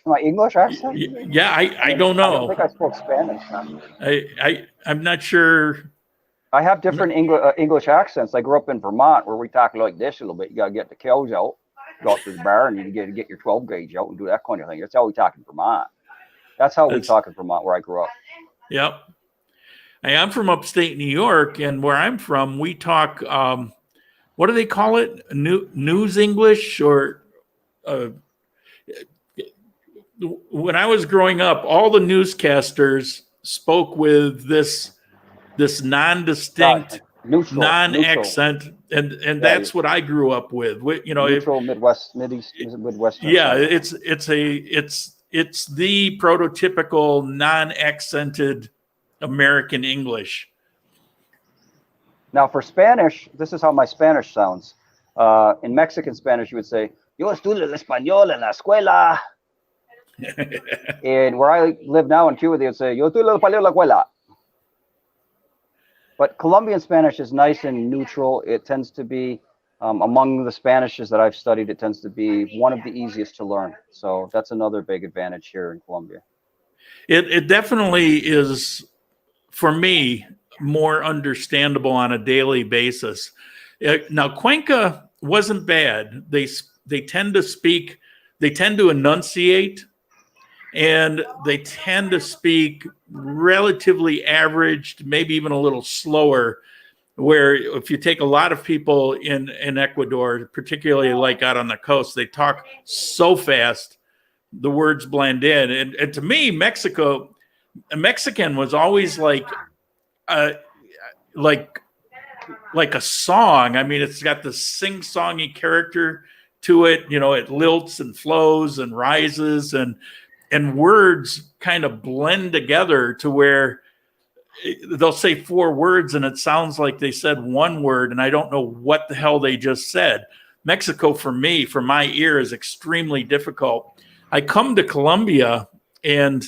accent? Yeah, I don't know. I don't think I spoke Spanish. I'm not sure. I have different English accents. I grew up in Vermont, where we talk like this a little bit. You got to get the kills out, go up to the bar, and you get your 12 gauge out and do that kind of thing. That's how we talk in Vermont. That's how we talk in Vermont, where I grew up. Yep. I'm from upstate New York, and where I'm from, we talk, what do they call it? News English, or when I was growing up, all the newscasters spoke with this non-distinct, non-accent, and that's what I grew up with. Neutral Midwestern. Yeah, it's the prototypical non-accented American English. Now for Spanish, this is how my Spanish sounds. In Mexican Spanish, you would say, "Yo estudio el español en la escuela." And where I live now in Cuba, they would say, "Yo estudio el español en la escuela." But Colombian Spanish is nice and neutral. It tends to be, among the Spanishes that I've studied, it tends to be one of the easiest to learn. So that's another big advantage here in Colombia. It definitely is, for me, more understandable on a daily basis. Now, Cuenca wasn't bad. They tend to speak, they tend to enunciate, and they tend to speak relatively averaged, maybe even a little slower, where if you take a lot of people in Ecuador, particularly like out on the coast, they talk so fast, the words blend in. And to me, a Mexican was always like a song. I mean, it's got the sing-songy character to it. You know, it lilts and flows and rises, and words kind of blend together to where they'll say 4 words and it sounds like they said 1 word, and I don't know what the hell they just said. Mexico, for me, for my ear, is extremely difficult. I come to Colombia, and,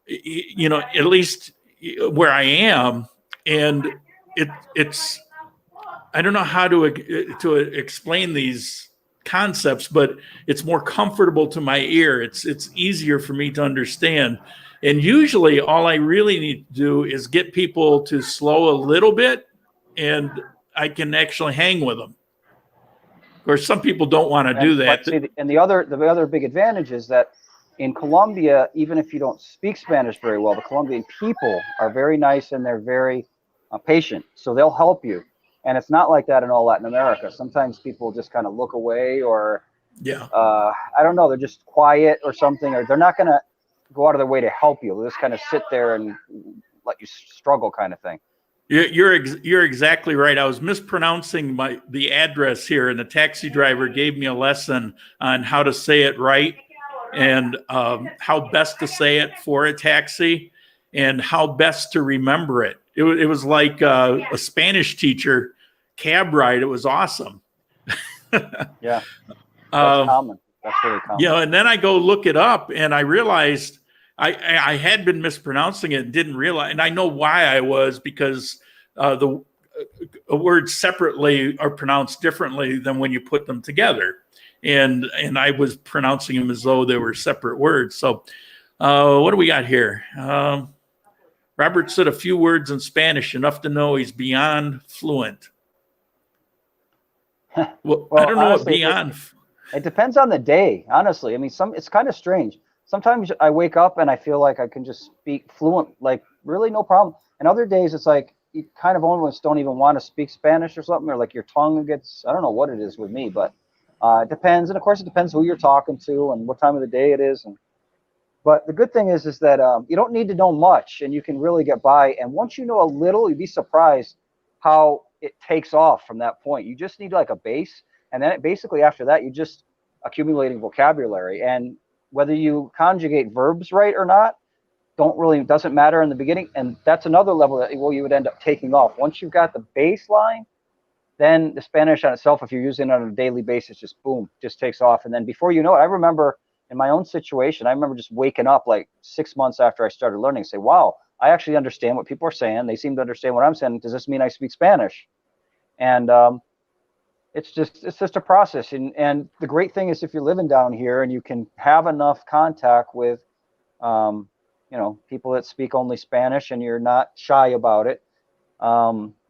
you know, at least where I am, and it's I don't know how to explain these concepts, but it's more comfortable to my ear. It's easier for me to understand. And usually all I really need to do is get people to slow a little bit, and I can actually hang with them. Of course, some people don't want to do that. And the other big advantage is that in Colombia, even if you don't speak Spanish very well, the Colombian people are very nice and they're very patient. So they'll help you. And it's not like that in all Latin America. Sometimes people just kind of look away, or I don't know, they're just quiet or something, or they're not going to go out of their way to help you. They'll just kind of sit there and let you struggle, kind of thing. You're exactly right. I was mispronouncing the address here, and the taxi driver gave me a lesson on how to say it right, and how best to say it for a taxi, and how best to remember it. It was like a Spanish teacher cab ride. It was awesome. Yeah, that's common. That's really common. Yeah, and then I go look it up, and I realized I had been mispronouncing it and didn't realize, and I know why I was, because the words separately are pronounced differently than when you put them together, and I was pronouncing them as though they were separate words. So what do we got here? Robert said a few words in Spanish, enough to know he's beyond fluent. Well, I don't know what beyond. It depends on the day, honestly. I mean, it's kind of strange. Sometimes I wake up and I feel like I can just speak fluent, like really no problem. And other days it's like you kind of almost don't even want to speak Spanish or something, or like your tongue gets, I don't know what it is with me, but it depends. And of course it depends who you're talking to and what time of the day it is. But the good thing is that you don't need to know much, and you can really get by. And once you know a little, you'd be surprised how it takes off from that point. You just need like a base, and then basically after that, you're just accumulating vocabulary. And whether you conjugate verbs right or not, doesn't matter in the beginning. And that's another level that you would end up taking off. Once you've got the baseline, then the Spanish on itself, if you're using it on a daily basis, just boom, just takes off. And then before you know it, I remember in my own situation, I remember just waking up like 6 months after I started learning, say, wow, I actually understand what people are saying. They seem to understand what I'm saying. Does this mean I speak Spanish? And it's just a process. And the great thing is, if you're living down here and you can have enough contact with, people that speak only Spanish, and you're not shy about it,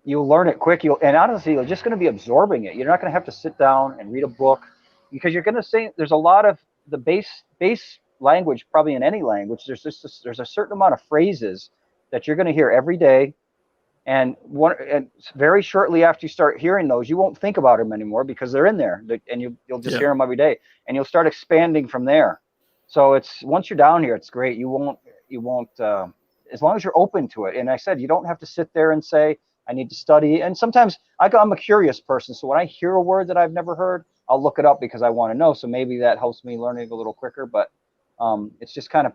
you'll learn it quick. And honestly, you're just going to be absorbing it. You're not going to have to sit down and read a book, because you're going to say there's a lot of the base language, probably in any language. There's a certain amount of phrases that you're going to hear every day. And very shortly after you start hearing those, you won't think about them anymore, because they're in there, and you'll just hear them every day, and you'll start expanding from there. So once you're down here, it's great. You won't as long as you're open to it. And I said, you don't have to sit there and say, I need to study. And sometimes I'm a curious person. So when I hear a word that I've never heard, I'll look it up because I want to know. So maybe that helps me learning a little quicker, but it's just kind of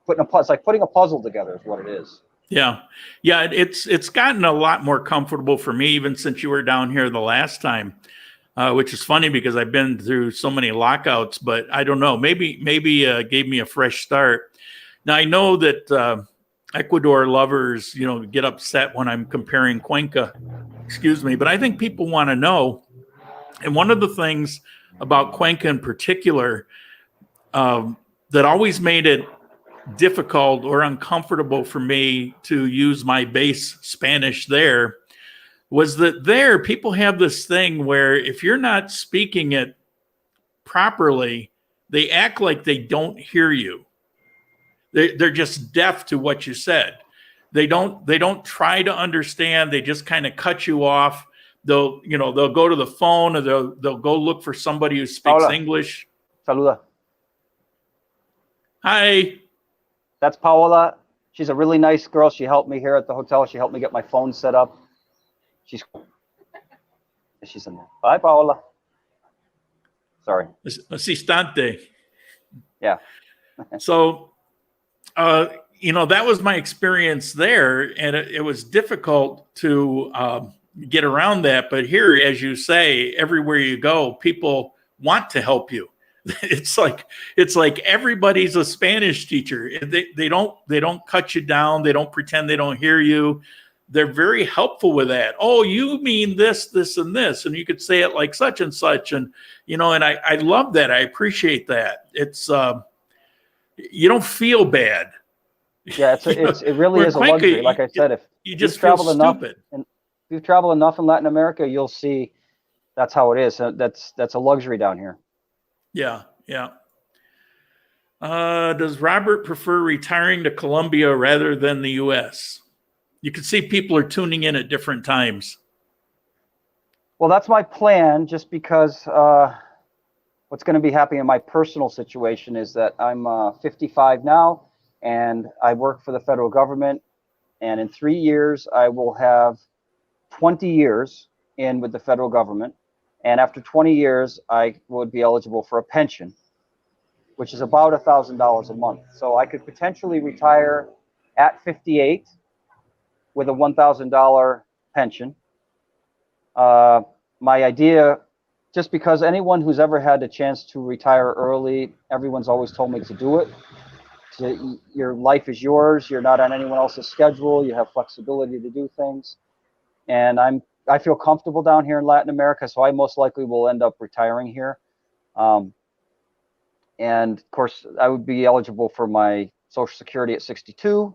it's like putting a puzzle together is what it is. Yeah. It's gotten a lot more comfortable for me, even since you were down here the last time. which is funny because I've been through so many lockouts, but I don't know, maybe gave me a fresh start. Now I know that Ecuador lovers, get upset when I'm comparing Cuenca, but I think people want to know. And one of the things about Cuenca in particular that always made it difficult or uncomfortable for me to use my base Spanish there was that there people have this thing where if you're not speaking it properly, they act like they don't hear you. They're just deaf to what you said. They don't try to understand. They just kind of cut you off. They'll go to the phone or they'll go look for somebody who speaks Paola. English. Saluda. Hi. That's Paola. She's a really nice girl. She helped me here at the hotel. She helped me get my phone set up. She's in there. Bye, Paola. Sorry. Assistante. Yeah. So, that was my experience there, and it was difficult to get around that. But here, as you say, everywhere you go, people want to help you. It's like everybody's a Spanish teacher. They don't cut you down. They don't pretend they don't hear you. They're very helpful with that. Oh, you mean this, this, and this, and you could say it like such and such, and and I love that. I appreciate that. It's you don't feel bad. Yeah, it really is a luxury. Like I said, if you just feel feel enough, stupid. and if you've traveled enough in Latin America, you'll see that's how it is. That's a luxury down here. Yeah. Does Robert prefer retiring to Colombia rather than the U.S.? You can see people are tuning in at different times. Well, that's my plan, just because what's going to be happening in my personal situation is that I'm 55 now, and I work for the federal government. And in 3 years, I will have 20 years in with the federal government. And after 20 years, I would be eligible for a pension, which is about $1,000 a month. So I could potentially retire at 58 with a $1,000 pension. My idea, just because anyone who's ever had a chance to retire early, everyone's always told me to do it. Your life is yours. You're not on anyone else's schedule. You have flexibility to do things. And I feel comfortable down here in Latin America, so I most likely will end up retiring here. And of course, I would be eligible for my Social Security at 62.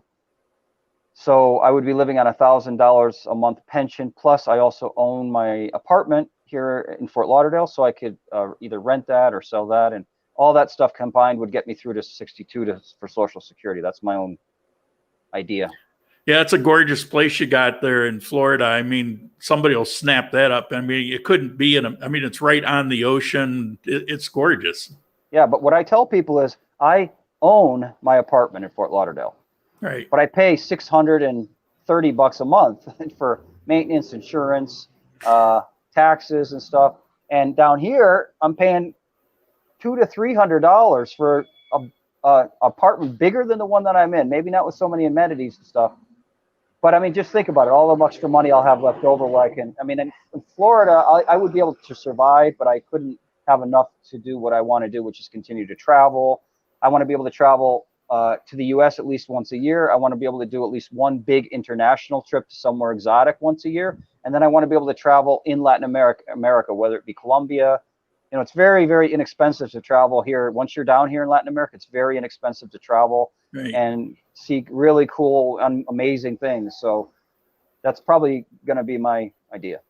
So I would be living on $1,000 a month pension. Plus, I also own my apartment here in Fort Lauderdale, so I could either rent that or sell that. And all that stuff combined would get me through to 62 for Social Security. That's my own idea. Yeah, it's a gorgeous place you got there in Florida. I mean, somebody will snap that up. I mean, it couldn't be it's right on the ocean. It's gorgeous. Yeah, but what I tell people is I own my apartment in Fort Lauderdale. Right. But I pay $630 a month for maintenance, insurance, taxes and stuff. And down here, I'm paying $200 to $300 for a apartment bigger than the one that I'm in. Maybe not with so many amenities and stuff. But I mean, just think about it. All the extra money I'll have left over where in Florida, I would be able to survive, but I couldn't have enough to do what I want to do, which is continue to travel. I want to be able to travel to the U.S. at least once a year. I want to be able to do at least one big international trip to somewhere exotic once a year. And then I want to be able to travel in Latin America, whether it be Colombia. It's very, very inexpensive to travel here. Once you're down here in Latin America, it's very inexpensive to travel and see really cool, amazing things. So that's probably going to be my idea.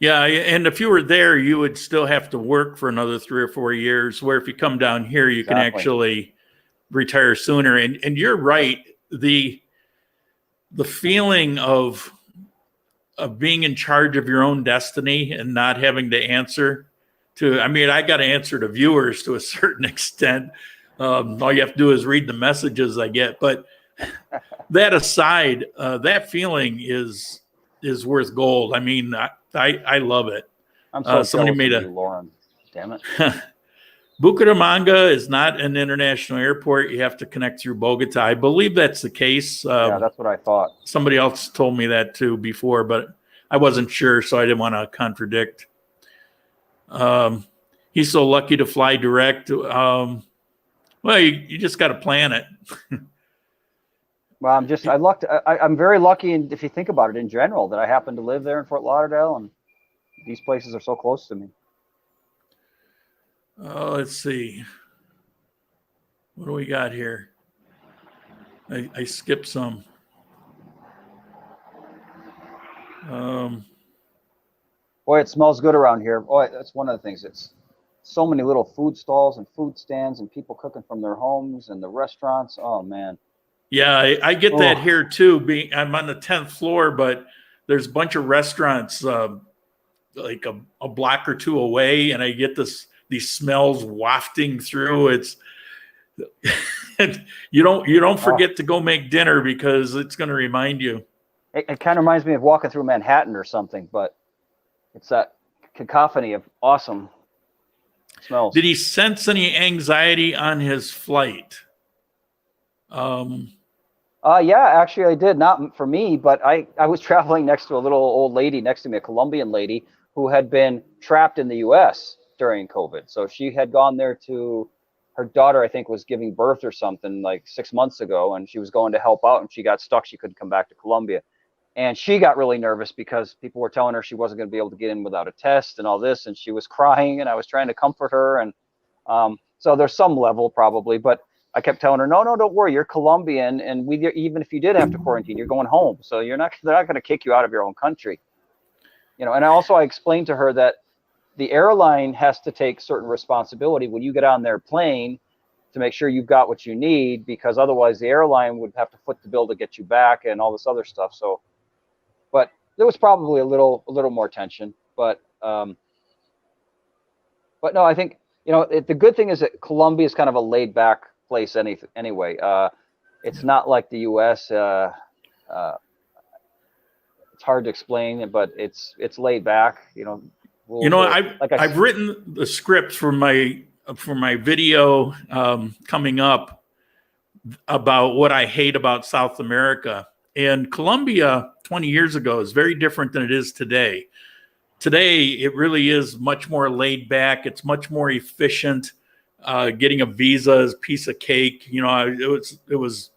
Yeah, and if you were there, you would still have to work for another 3 or 4 years, where if you come down here, you can actually retire sooner. And you're right. The feeling of being in charge of your own destiny and not having to answer to, I got to answer to viewers to a certain extent. All you have to do is read the messages I get. But that aside, that feeling is worth gold. I love it. I'm so somebody made of you, Lauren. Damn it. Bucaramanga is not an international airport. You have to connect through Bogota. I believe that's the case. Yeah, that's what I thought. Somebody else told me that too before, but I wasn't sure, so I didn't want to contradict. He's so lucky to fly direct. Well, you just got to plan it. Well, I'm very lucky, and if you think about it in general, that I happen to live there in Fort Lauderdale, and these places are so close to me. Let's see. What do we got here? I skipped some. Boy, it smells good around here. Boy, that's one of the things. It's so many little food stalls and food stands and people cooking from their homes and the restaurants. Oh, man. Yeah, I get that here too. I'm on the 10th floor, but there's a bunch of restaurants like a block or two away, and I get these smells wafting through. It's you don't forget to go make dinner because it's going to remind you. It kind of reminds me of walking through Manhattan or something, but it's that cacophony of awesome smells. Did he sense any anxiety on his flight? Yeah, actually I did. Not for me, but I was traveling next to a little old lady next to me, a Colombian lady who had been trapped in the US during COVID. So she had gone there to, her daughter, I think, was giving birth or something like 6 months ago, and she was going to help out and she got stuck. She couldn't come back to Colombia. And she got really nervous because people were telling her she wasn't going to be able to get in without a test and all this. And she was crying, and I was trying to comfort her. And so there's some level probably, but I kept telling her, no, don't worry. You're Colombian. And even if you did have to quarantine, you're going home. So they're not going to kick you out of your own country. And I explained to her that the airline has to take certain responsibility when you get on their plane to make sure you've got what you need, because otherwise the airline would have to foot the bill to get you back and all this other stuff. So, but there was probably a little more tension, but no, I think, the good thing is that Colombia is kind of a laid back place anyway. It's not like the US. It's hard to explain, but it's laid back, I've written the script for my video coming up about what I hate about South America. And Colombia 20 years ago is very different than it is today. Today, it really is much more laid back. It's much more efficient. Getting a visa is a piece of cake. It was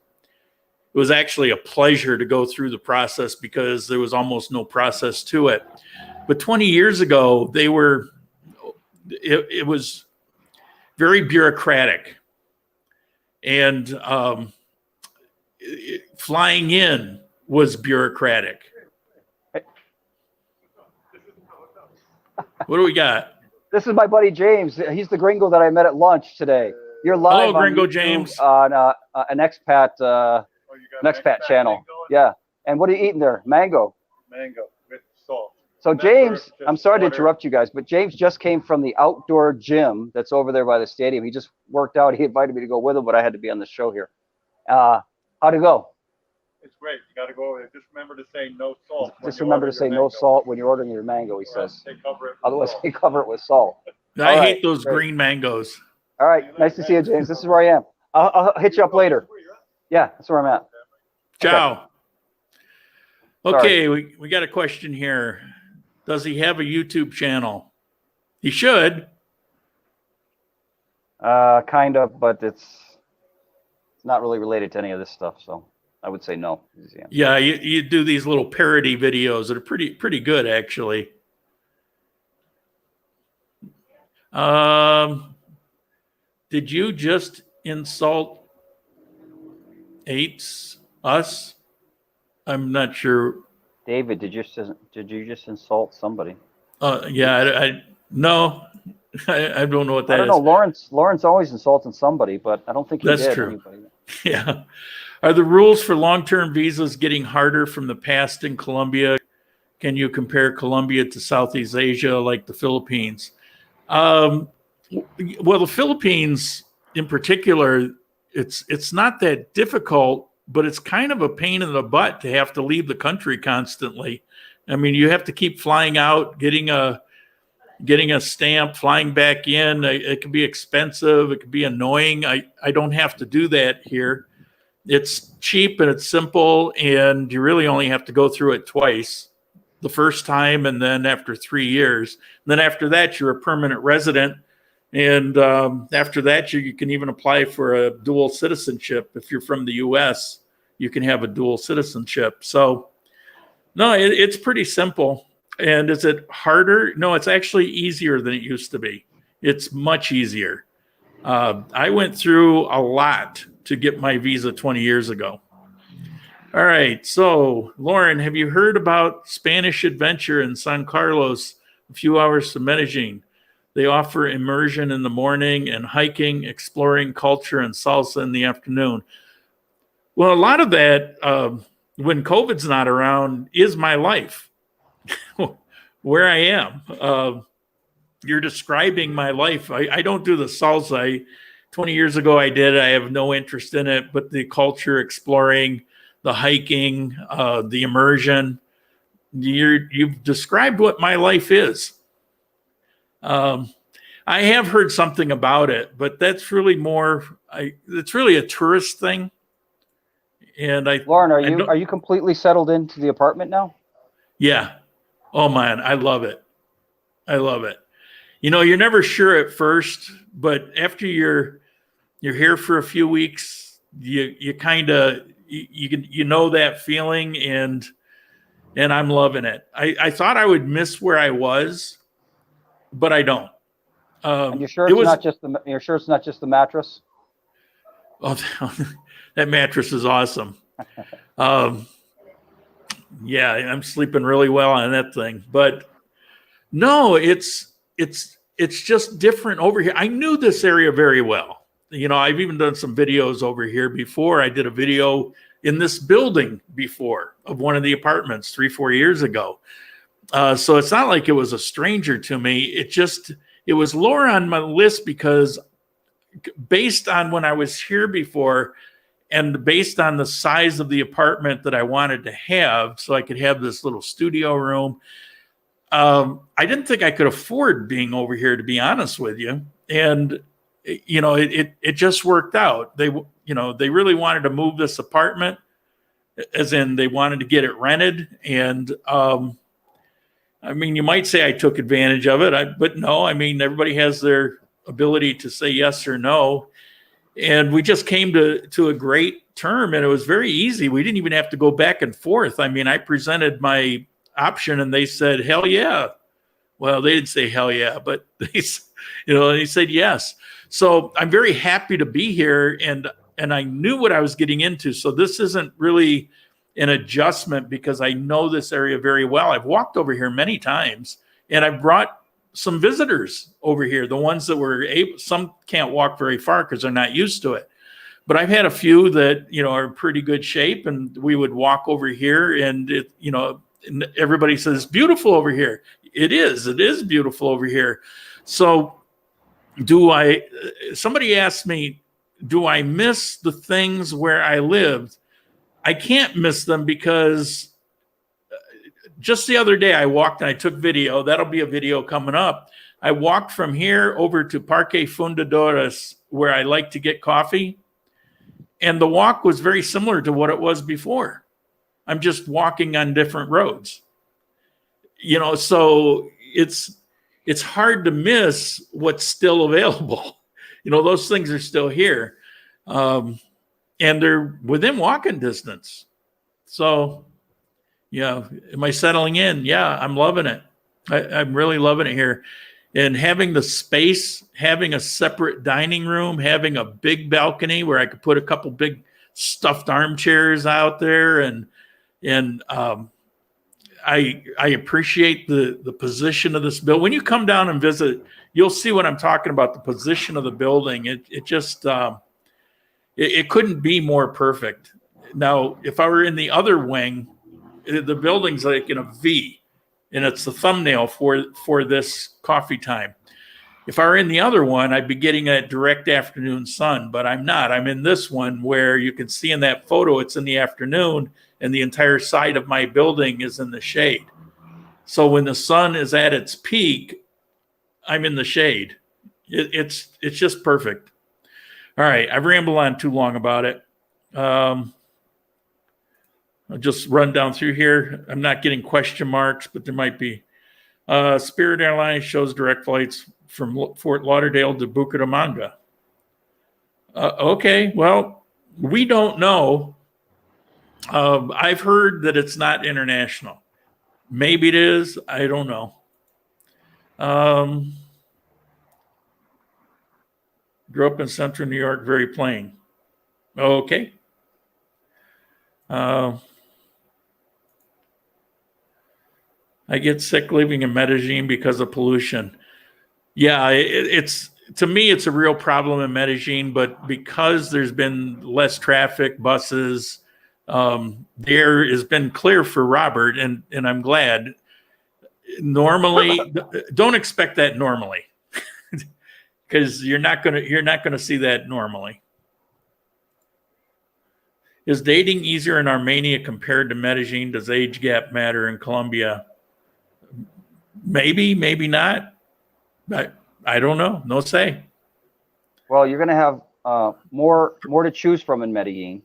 actually a pleasure to go through the process because there was almost no process to it. But 20 years ago, it was very bureaucratic. And flying in was bureaucratic. What do we got? This is my buddy James. He's the gringo that I met at lunch today. You're live. Hello, Gringo YouTube James. On an expat channel. Yeah. And what are you eating there? Mango. Mango with salt. So James, I'm sorry to interrupt you guys, but James just came from the outdoor gym that's over there by the stadium. He just worked out. He invited me to go with him, but I had to be on the show here. How'd it go? It's great. You got to go over there. Just remember to say no salt. Just remember to say no salt when you're ordering your mango, he says. They cover it with Otherwise, salt. they cover it with salt. I hate those green mangoes. All right. Nice to see you, James. This is where I am. I'll hit you up later. Yeah, that's where I'm at. Ciao. Okay, we got a question here. Does he have a YouTube channel? He should. Kind of, but it's not really related to any of this stuff, so I would say no. Yeah, you do these little parody videos that are pretty good, actually. Did you just insult us? I'm not sure. David, did you just insult somebody? Yeah, no, I don't know what that is. I don't know. Lawrence always insulting somebody, but I don't think he did. That's true. Anybody. Yeah. Are the rules for long-term visas getting harder from the past in Colombia? Can you compare Colombia to Southeast Asia like the Philippines? Well, the Philippines in particular, it's not that difficult, but it's kind of a pain in the butt to have to leave the country constantly. I mean, you have to keep flying out, getting a stamp, flying back in. It can be expensive. It can be annoying. I don't have to do that here. It's cheap and it's simple, and you really only have to go through it twice. the first time, and then after 3 years. And then after that, you're a permanent resident. And after that, you can even apply for a dual citizenship. If you're from the U.S., you can have a dual citizenship. So, no, it's pretty simple. And is it harder? No, it's actually easier than it used to be. It's much easier. I went through a lot to get my visa 20 years ago. All right. So, Lauren, have you heard about Spanish Adventure in San Carlos, a few hours from Medellin? They offer immersion in the morning and hiking, exploring culture, and salsa in the afternoon. Well, a lot of that, when COVID's not around, is my life, where I am. You're describing my life. I don't do the salsa. 20 years ago, I did. I have no interest in it, but the culture, exploring, the hiking, the immersion, you've described what my life is. I have heard something about it, but that's really more, it's really a tourist thing. And Lauren, are you completely settled into the apartment now? Yeah. Oh man, I love it. I love it. You know, you're never sure at first, but after you're here for a few weeks, you kind of, you know that feeling, and I'm loving it. I thought I would miss where I was, but I don't. And you're sure it's not just the mattress? Oh, that mattress is awesome. Yeah, I'm sleeping really well on that thing. But no, it's just different over here. I knew this area very well. You know, I've even done some videos over here before. I did a video in this building before of one of the apartments 3-4 years ago. So it's not like it was a stranger to me. It was lower on my list because based on when I was here before and based on the size of the apartment that I wanted to have, so I could have this little studio room, I didn't think I could afford being over here, to be honest with you. And, you know, it just worked out. They really wanted to move this apartment, as in they wanted to get it rented. And, I mean, you might say I took advantage of it, but no, I mean, everybody has their ability to say yes or no. And we just came to a great term, and it was very easy. We didn't even have to go back and forth. I mean, I presented my option and they said, hell yeah. Well, they didn't say hell yeah, but they said yes. So I'm very happy to be here, and I knew what I was getting into. So this isn't really an adjustment because I know this area very well. I've walked over here many times, and I've brought some visitors over here, the ones that were able, some can't walk very far because they're not used to it. But I've had a few that, you know, are in pretty good shape, and we would walk over here, and it, you know, and everybody says, beautiful over here. It is beautiful over here. So somebody asked me, do I miss the things where I lived? I can't miss them because just the other day I walked and I took video. That'll be a video coming up. I walked from here over to Parque Fundadores, where I like to get coffee. And the walk was very similar to what it was before. I'm just walking on different roads. You know, so it's hard to miss what's still available. You know, those things are still here. And they're within walking distance. So, yeah, am I settling in? Yeah, I'm loving it. I'm really loving it here. And having the space, having a separate dining room, having a big balcony where I could put a couple big stuffed armchairs out there, and I appreciate the position of this building. When you come down and visit, you'll see what I'm talking about. The position of the building, it just it couldn't be more perfect. Now, if I were in the other wing, the building's like in a V, and it's the thumbnail for this coffee time. If I were in the other one, I'd be getting a direct afternoon sun, but I'm not. I'm in this one where you can see in that photo, it's in the afternoon, and the entire side of my building is in the shade. So when the sun is at its peak, I'm in the shade. It's just perfect. All right, I've rambled on too long about it. All I'll just run down through here. I'm not getting question marks, but there might be. Spirit Airlines shows direct flights from Fort Lauderdale to Bucaramanga. Okay, well, we don't know. I've heard that it's not international. Maybe it is. I don't know. Grew up in central New York, very plain. Okay. I get sick living in Medellin because of pollution. Yeah, it's to me, it's a real problem in Medellin, but because there's been less traffic, buses, the air has been clear for Robert, and I'm glad. Normally, don't expect that normally, because you're not gonna see that normally. Is dating easier in Armenia compared to Medellin? Does age gap matter in Colombia? Maybe, maybe not. I don't know. No say. Well, you're going to have more to choose from in Medellin,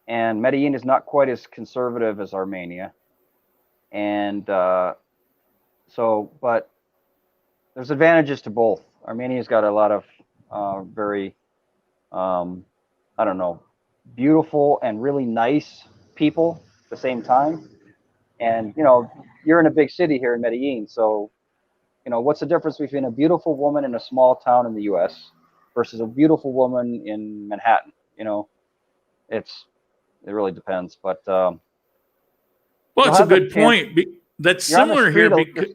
and Medellin is not quite as conservative as Armenia, and but there's advantages to both. Armenia's got a lot of very, I don't know, beautiful and really nice people at the same time, and you're in a big city here in Medellin, so what's the difference between a beautiful woman in a small town in the U.S. versus a beautiful woman in Manhattan? It really depends. But well, it's a good point. That's similar here.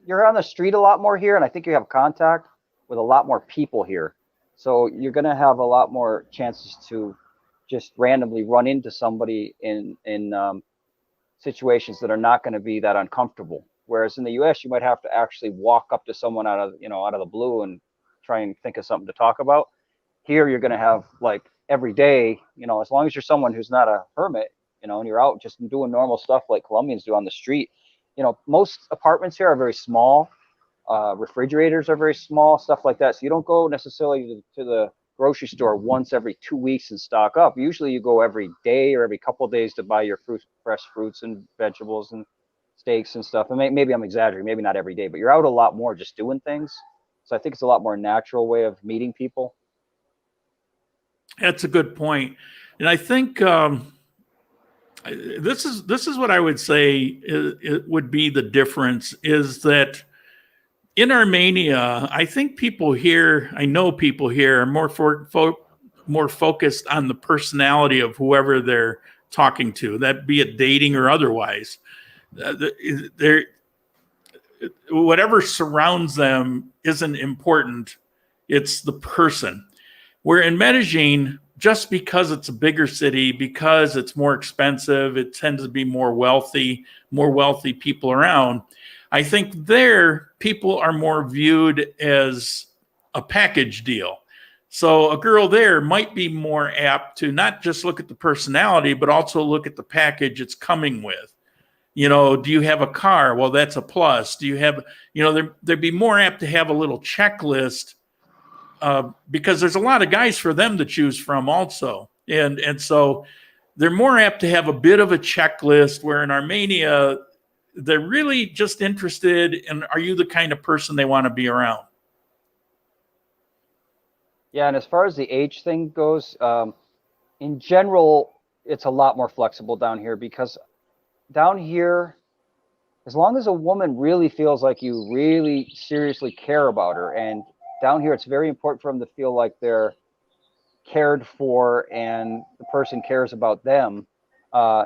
You're on the street a lot more here, and I think you have contact with a lot more people here. So you're going to have a lot more chances to just randomly run into somebody in situations that are not going to be that uncomfortable. Whereas in the U.S., you might have to actually walk up to someone out of the blue and try and think of something to talk about. Here, you're going to have like every day, as long as you're someone who's not a hermit, and you're out just doing normal stuff like Colombians do on the street. Most apartments here are very small. Refrigerators are very small, stuff like that. So you don't go necessarily to the grocery store once every 2 weeks and stock up. Usually you go every day or every couple of days to buy your fresh fruits and vegetables and steaks and stuff. And maybe I'm exaggerating, maybe not every day, but you're out a lot more just doing things. So I think it's a lot more natural way of meeting people. That's a good point. And I think this is what I would say it would be the difference is that in Armenia, I think I know people here are more focused on the personality of whoever they're talking to, that be it dating or otherwise. Whatever surrounds them isn't important. It's the person. Where in Medellin, just because it's a bigger city, because it's more expensive, it tends to be more wealthy people around. I think there people are more viewed as a package deal. So a girl there might be more apt to not just look at the personality, but also look at the package it's coming with. Do you have a car? Well, that's a plus. Do you have, they'd be more apt to have a little checklist because there's a lot of guys for them to choose from also. And so they're more apt to have a bit of a checklist, where in Armenia, they're really just interested in, are you the kind of person they want to be around? Yeah, and as far as the age thing goes, in general, it's a lot more flexible down here, because down here, as long as a woman really feels like you really seriously care about her, and down here it's very important for them to feel like they're cared for and the person cares about them.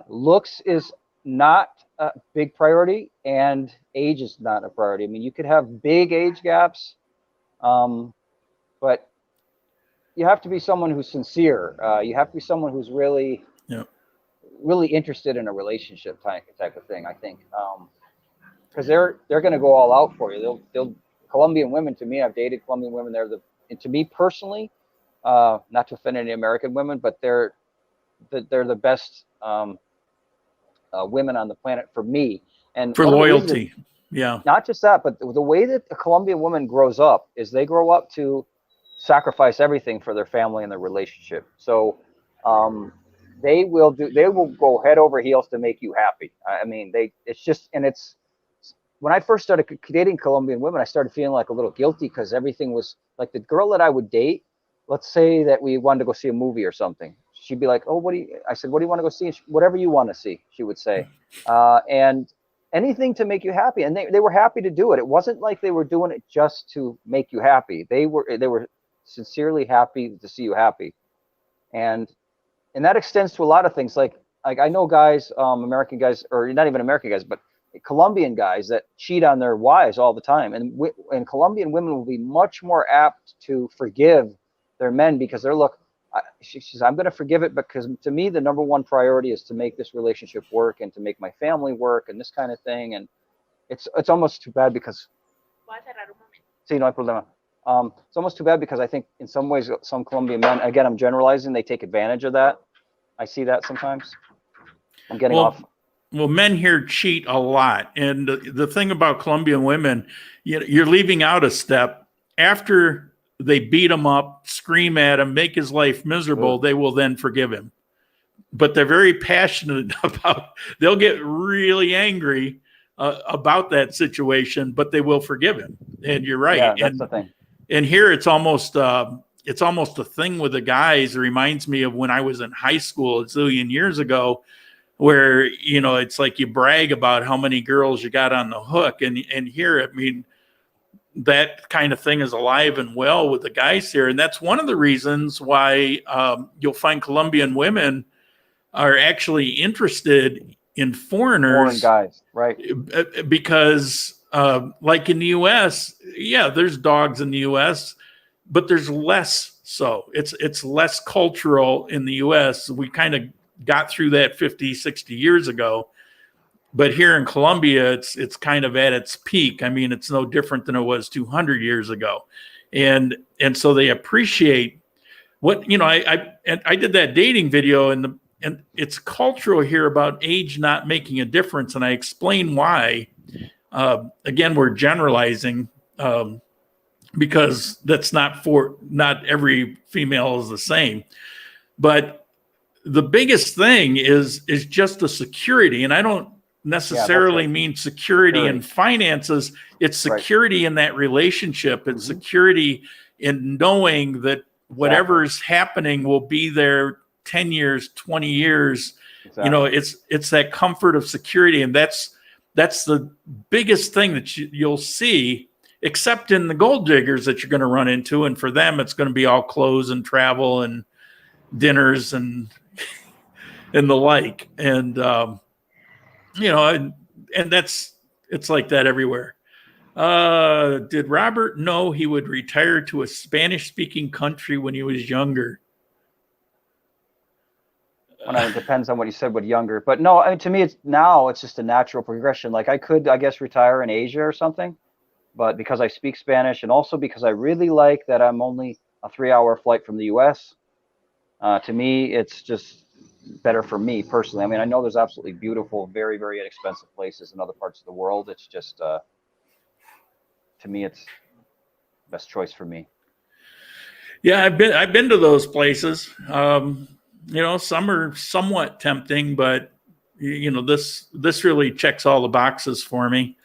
Looks is not a big priority, and age is not a priority. I mean, you could have big age gaps, but you have to be someone who's sincere. You have to be someone who's really, really interested in a relationship type of thing, I think, because they're going to go all out for you. They'll Colombian women, to me, I've dated Colombian women. And to me personally, not to offend any American women, but they're the best women on the planet for me. And for loyalty. Yeah. Not just that, but the way that a Colombian woman grows up is they grow up to sacrifice everything for their family and their relationship. So they will go head over heels to make you happy. I mean, when I first started dating Colombian women, I started feeling like a little guilty because everything was like the girl that I would date. Let's say that we wanted to go see a movie or something. She'd be like, "Oh, I said, what do you want to go see?" Whatever you want to see, she would say, and anything to make you happy. And they were happy to do it. It wasn't like they were doing it just to make you happy. They were sincerely happy to see you happy, and that extends to a lot of things. Like I know guys, American guys, or not even American guys, but Colombian guys that cheat on their wives all the time, and Colombian women will be much more apt to forgive their men because she says, I'm going to forgive it because to me the number one priority is to make this relationship work and to make my family work and this kind of thing. And it's almost too bad because sí, no hay problema. It's almost too bad because I think in some ways some Colombian men, again, I'm generalizing, they take advantage of that. I see that sometimes. I'm getting off. Well, men here cheat a lot. And the thing about Colombian women, you're leaving out a step. After they beat him up, scream at him, make his life miserable, they will then forgive him. But they're very passionate they'll get really angry about that situation, but they will forgive him. And you're right. Yeah, that's the thing. And here it's almost a thing with the guys. It reminds me of when I was in high school a zillion years ago, where, it's like you brag about how many girls you got on the hook. And here, I mean, that kind of thing is alive and well with the guys here. And that's one of the reasons why you'll find Colombian women are actually interested in foreign guys, right? Because like in the U.S., yeah, there's dogs in the U.S., but there's less so. It's less cultural in the U.S. We kind of got through that 50, 60 years ago. But here in Colombia, it's kind of at its peak. I mean, it's no different than it was 200 years ago. And so they appreciate what, I did that dating video and it's cultural here about age not making a difference. And I explain why. Again, we're generalizing because that's not every female is the same. But the biggest thing is just the security. And I don't necessarily mean security in finances. It's security in that relationship. It's security in knowing that whatever's happening will be there 10 years, 20 years. Exactly. It's that comfort of security. And that's the biggest thing that you'll see, except in the gold diggers that you're going to run into. And for them, it's going to be all clothes and travel and dinners and and the like. And, and it's like that everywhere. Did Robert know he would retire to a Spanish-speaking country when he was younger? Well, it depends on what you said with younger. But no, I mean, to me, it's just a natural progression. Like I could, I guess, retire in Asia or something. But because I speak Spanish and also because I really like that I'm only a 3-hour flight from the U.S., to me, it's just better for me personally. I mean, I know there's absolutely beautiful, very, very inexpensive places in other parts of the world. It's just, to me, it's the best choice for me. Yeah, I've been to those places. Some are somewhat tempting, but this really checks all the boxes for me.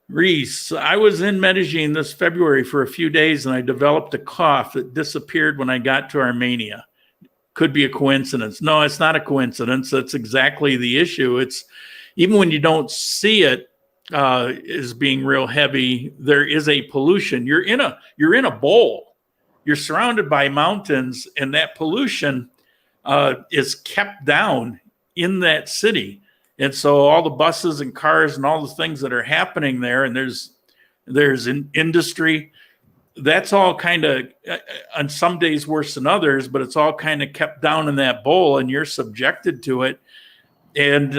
Reese, I was in Medellin this February for a few days and I developed a cough that disappeared when I got to Armenia. Could be a coincidence. No, it's not a coincidence. That's exactly the issue. It's even when you don't see it as being real heavy, there is a pollution. You're in a bowl. You're surrounded by mountains, and that pollution is kept down in that city. And so all the buses and cars and all the things that are happening there, and there's an industry, that's all kind of, on some days worse than others, but it's all kind of kept down in that bowl and you're subjected to it. And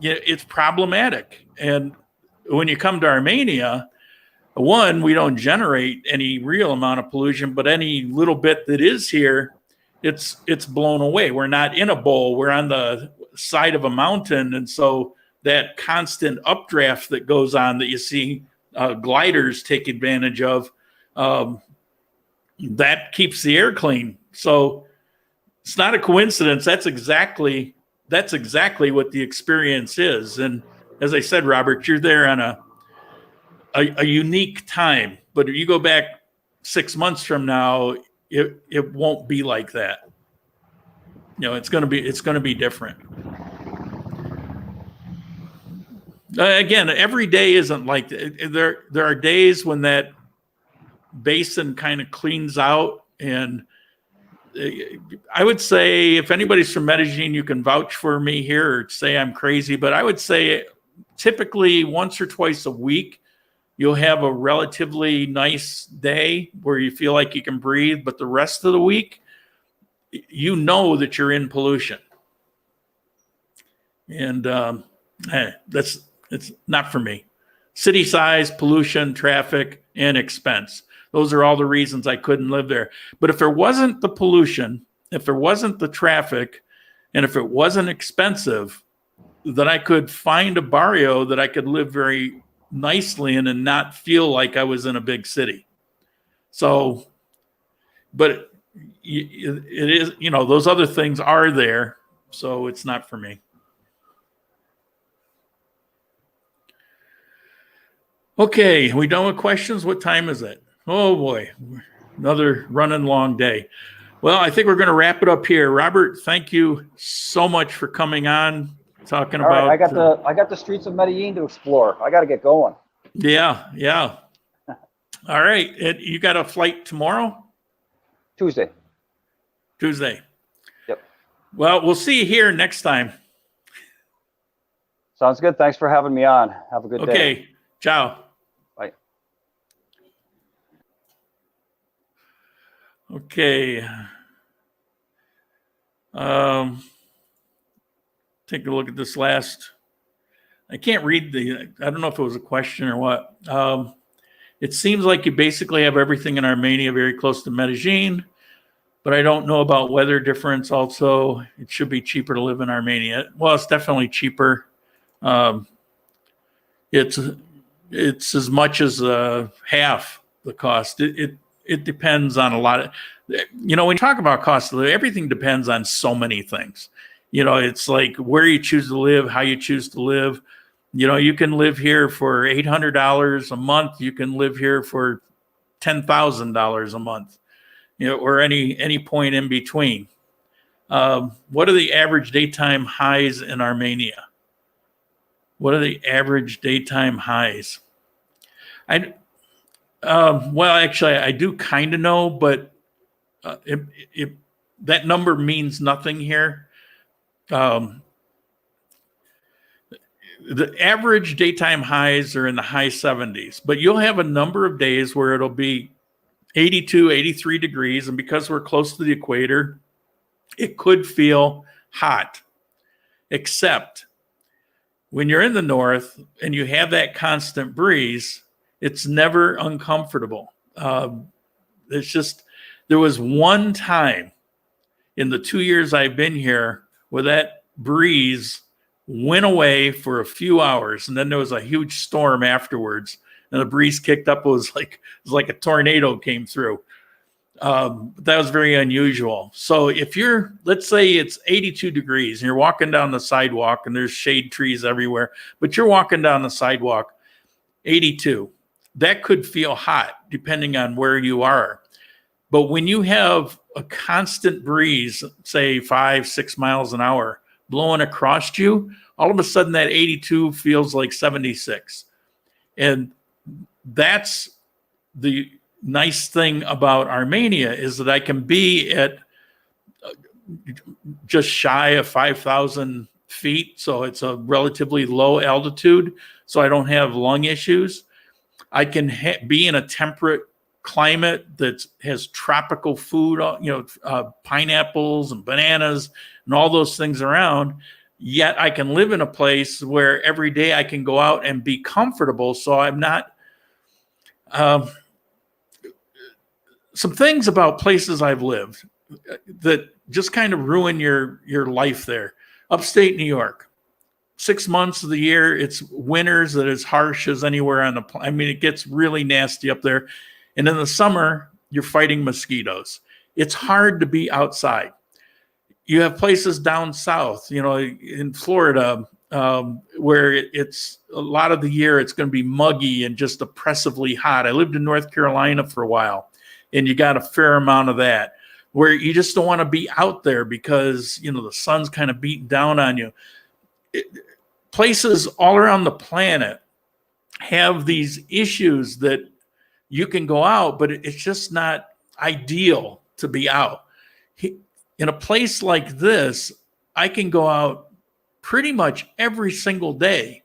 it's problematic. And when you come to Armenia, one, we don't generate any real amount of pollution, but any little bit that is here, it's blown away. We're not in a bowl. We're on the side of a mountain. And so that constant updraft that goes on that you see gliders take advantage of, that keeps the air clean. So it's not a coincidence. That's exactly what the experience is. And as I said, Robert, you're there on a unique time. But if you go back 6 months from now, it won't be like that. It's going to be different. Again, every day isn't like there are days when that basin kind of cleans out, and I would say if anybody's from Medellin, you can vouch for me here or say I'm crazy, but I would say typically once or twice a week you'll have a relatively nice day where you feel like you can breathe, but the rest of the week you know that you're in pollution. And it's not for me. City size, pollution, traffic, and expense. Those are all the reasons I couldn't live there. But if there wasn't the pollution, if there wasn't the traffic, and if it wasn't expensive, then I could find a barrio that I could live very nicely in and not feel like I was in a big city. So, but it is, those other things are there. So it's not for me. Okay, we done with questions? What time is it? Oh boy, another running long day. Well, I think we're going to wrap it up here. Robert, thank you so much for coming on, talking about. Right, I got the streets of Medellin to explore. I got to get going. Yeah. All right, you got a flight tomorrow? Tuesday. Yep. Well, we'll see you here next time. Sounds good. Thanks for having me on. Have a good day. Okay, ciao. Bye. Okay. Take a look at this last. I can't read I don't know if it was a question or what. It seems like you basically have everything in Armenia very close to Medellin, but I don't know about weather difference. Also, it should be cheaper to live in Armenia. Well, it's definitely cheaper. It's as much as half the cost. It depends on a lot of, when you talk about cost of living, everything depends on so many things. It's like where you choose to live, how you choose to live. You can live here for $800 a month. You can live here for $10,000 a month, or any point in between. What are the average daytime highs in Armenia? What are the average daytime highs? Well, actually, I do kind of know, but that number means nothing here. The average daytime highs are in the high 70s, but you'll have a number of days where it'll be 82, 83 degrees. And because we're close to the equator, it could feel hot, except when you're in the north and you have that constant breeze, it's never uncomfortable. It's just, there was one time in the 2 years I've been here where that breeze went away for a few hours, and then there was a huge storm afterwards, and the breeze kicked up. It was like a tornado came through. That was very unusual. So if let's say it's 82 degrees and you're walking down the sidewalk and there's shade trees everywhere, but you're walking down the sidewalk, 82, that could feel hot depending on where you are. But when you have a constant breeze, say 5-6 miles an hour blowing across you, all of a sudden that 82 feels like 76. And that's the nice thing about Armenia, is that I can be at just shy of 5,000 feet. So it's a relatively low altitude. So I don't have lung issues. I can be in a temperate climate that has tropical food, pineapples and bananas and all those things around. Yet I can live in a place where every day I can go out and be comfortable. So I'm not, some things about places I've lived that just kind of ruin your life there. Upstate New York, 6 months of the year, it's winters that is harsh as anywhere on the planet. I mean, it gets really nasty up there. And in the summer, you're fighting mosquitoes. It's hard to be outside. You have places down south, you know, in Florida, where it's a lot of the year it's going to be muggy and just oppressively hot. I lived in North Carolina for a while, and you got a fair amount of that, where you just don't want to be out there because, you know, the sun's kind of beating down on you. Places all around the planet have these issues that you can go out, but it's just not ideal to be out. In a place like this, I can go out pretty much every single day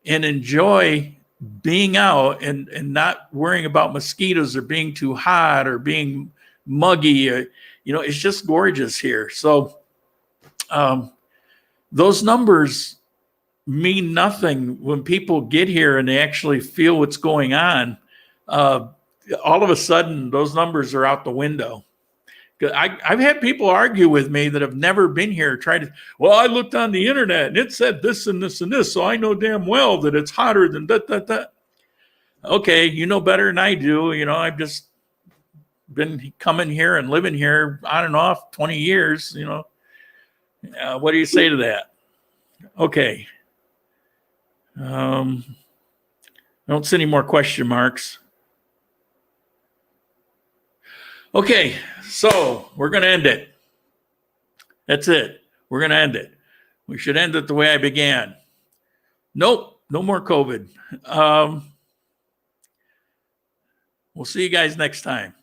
and enjoy being out and not worrying about mosquitoes or being too hot or being muggy. Or, you know, it's just gorgeous here. So those numbers mean nothing when people get here and they actually feel what's going on. All of a sudden, those numbers are out the window. I've had people argue with me that have never been here, well, I looked on the internet and it said this and this and this, so I know damn well that it's hotter than that. Okay, you know better than I do. You know, I've just been coming here and living here on and off 20 years, you know. What do you say to that? Okay. I don't see any more question marks. Okay, so we're going to end it. That's it. We're going to end it. We should end it the way I began. Nope, no more COVID. We'll see you guys next time.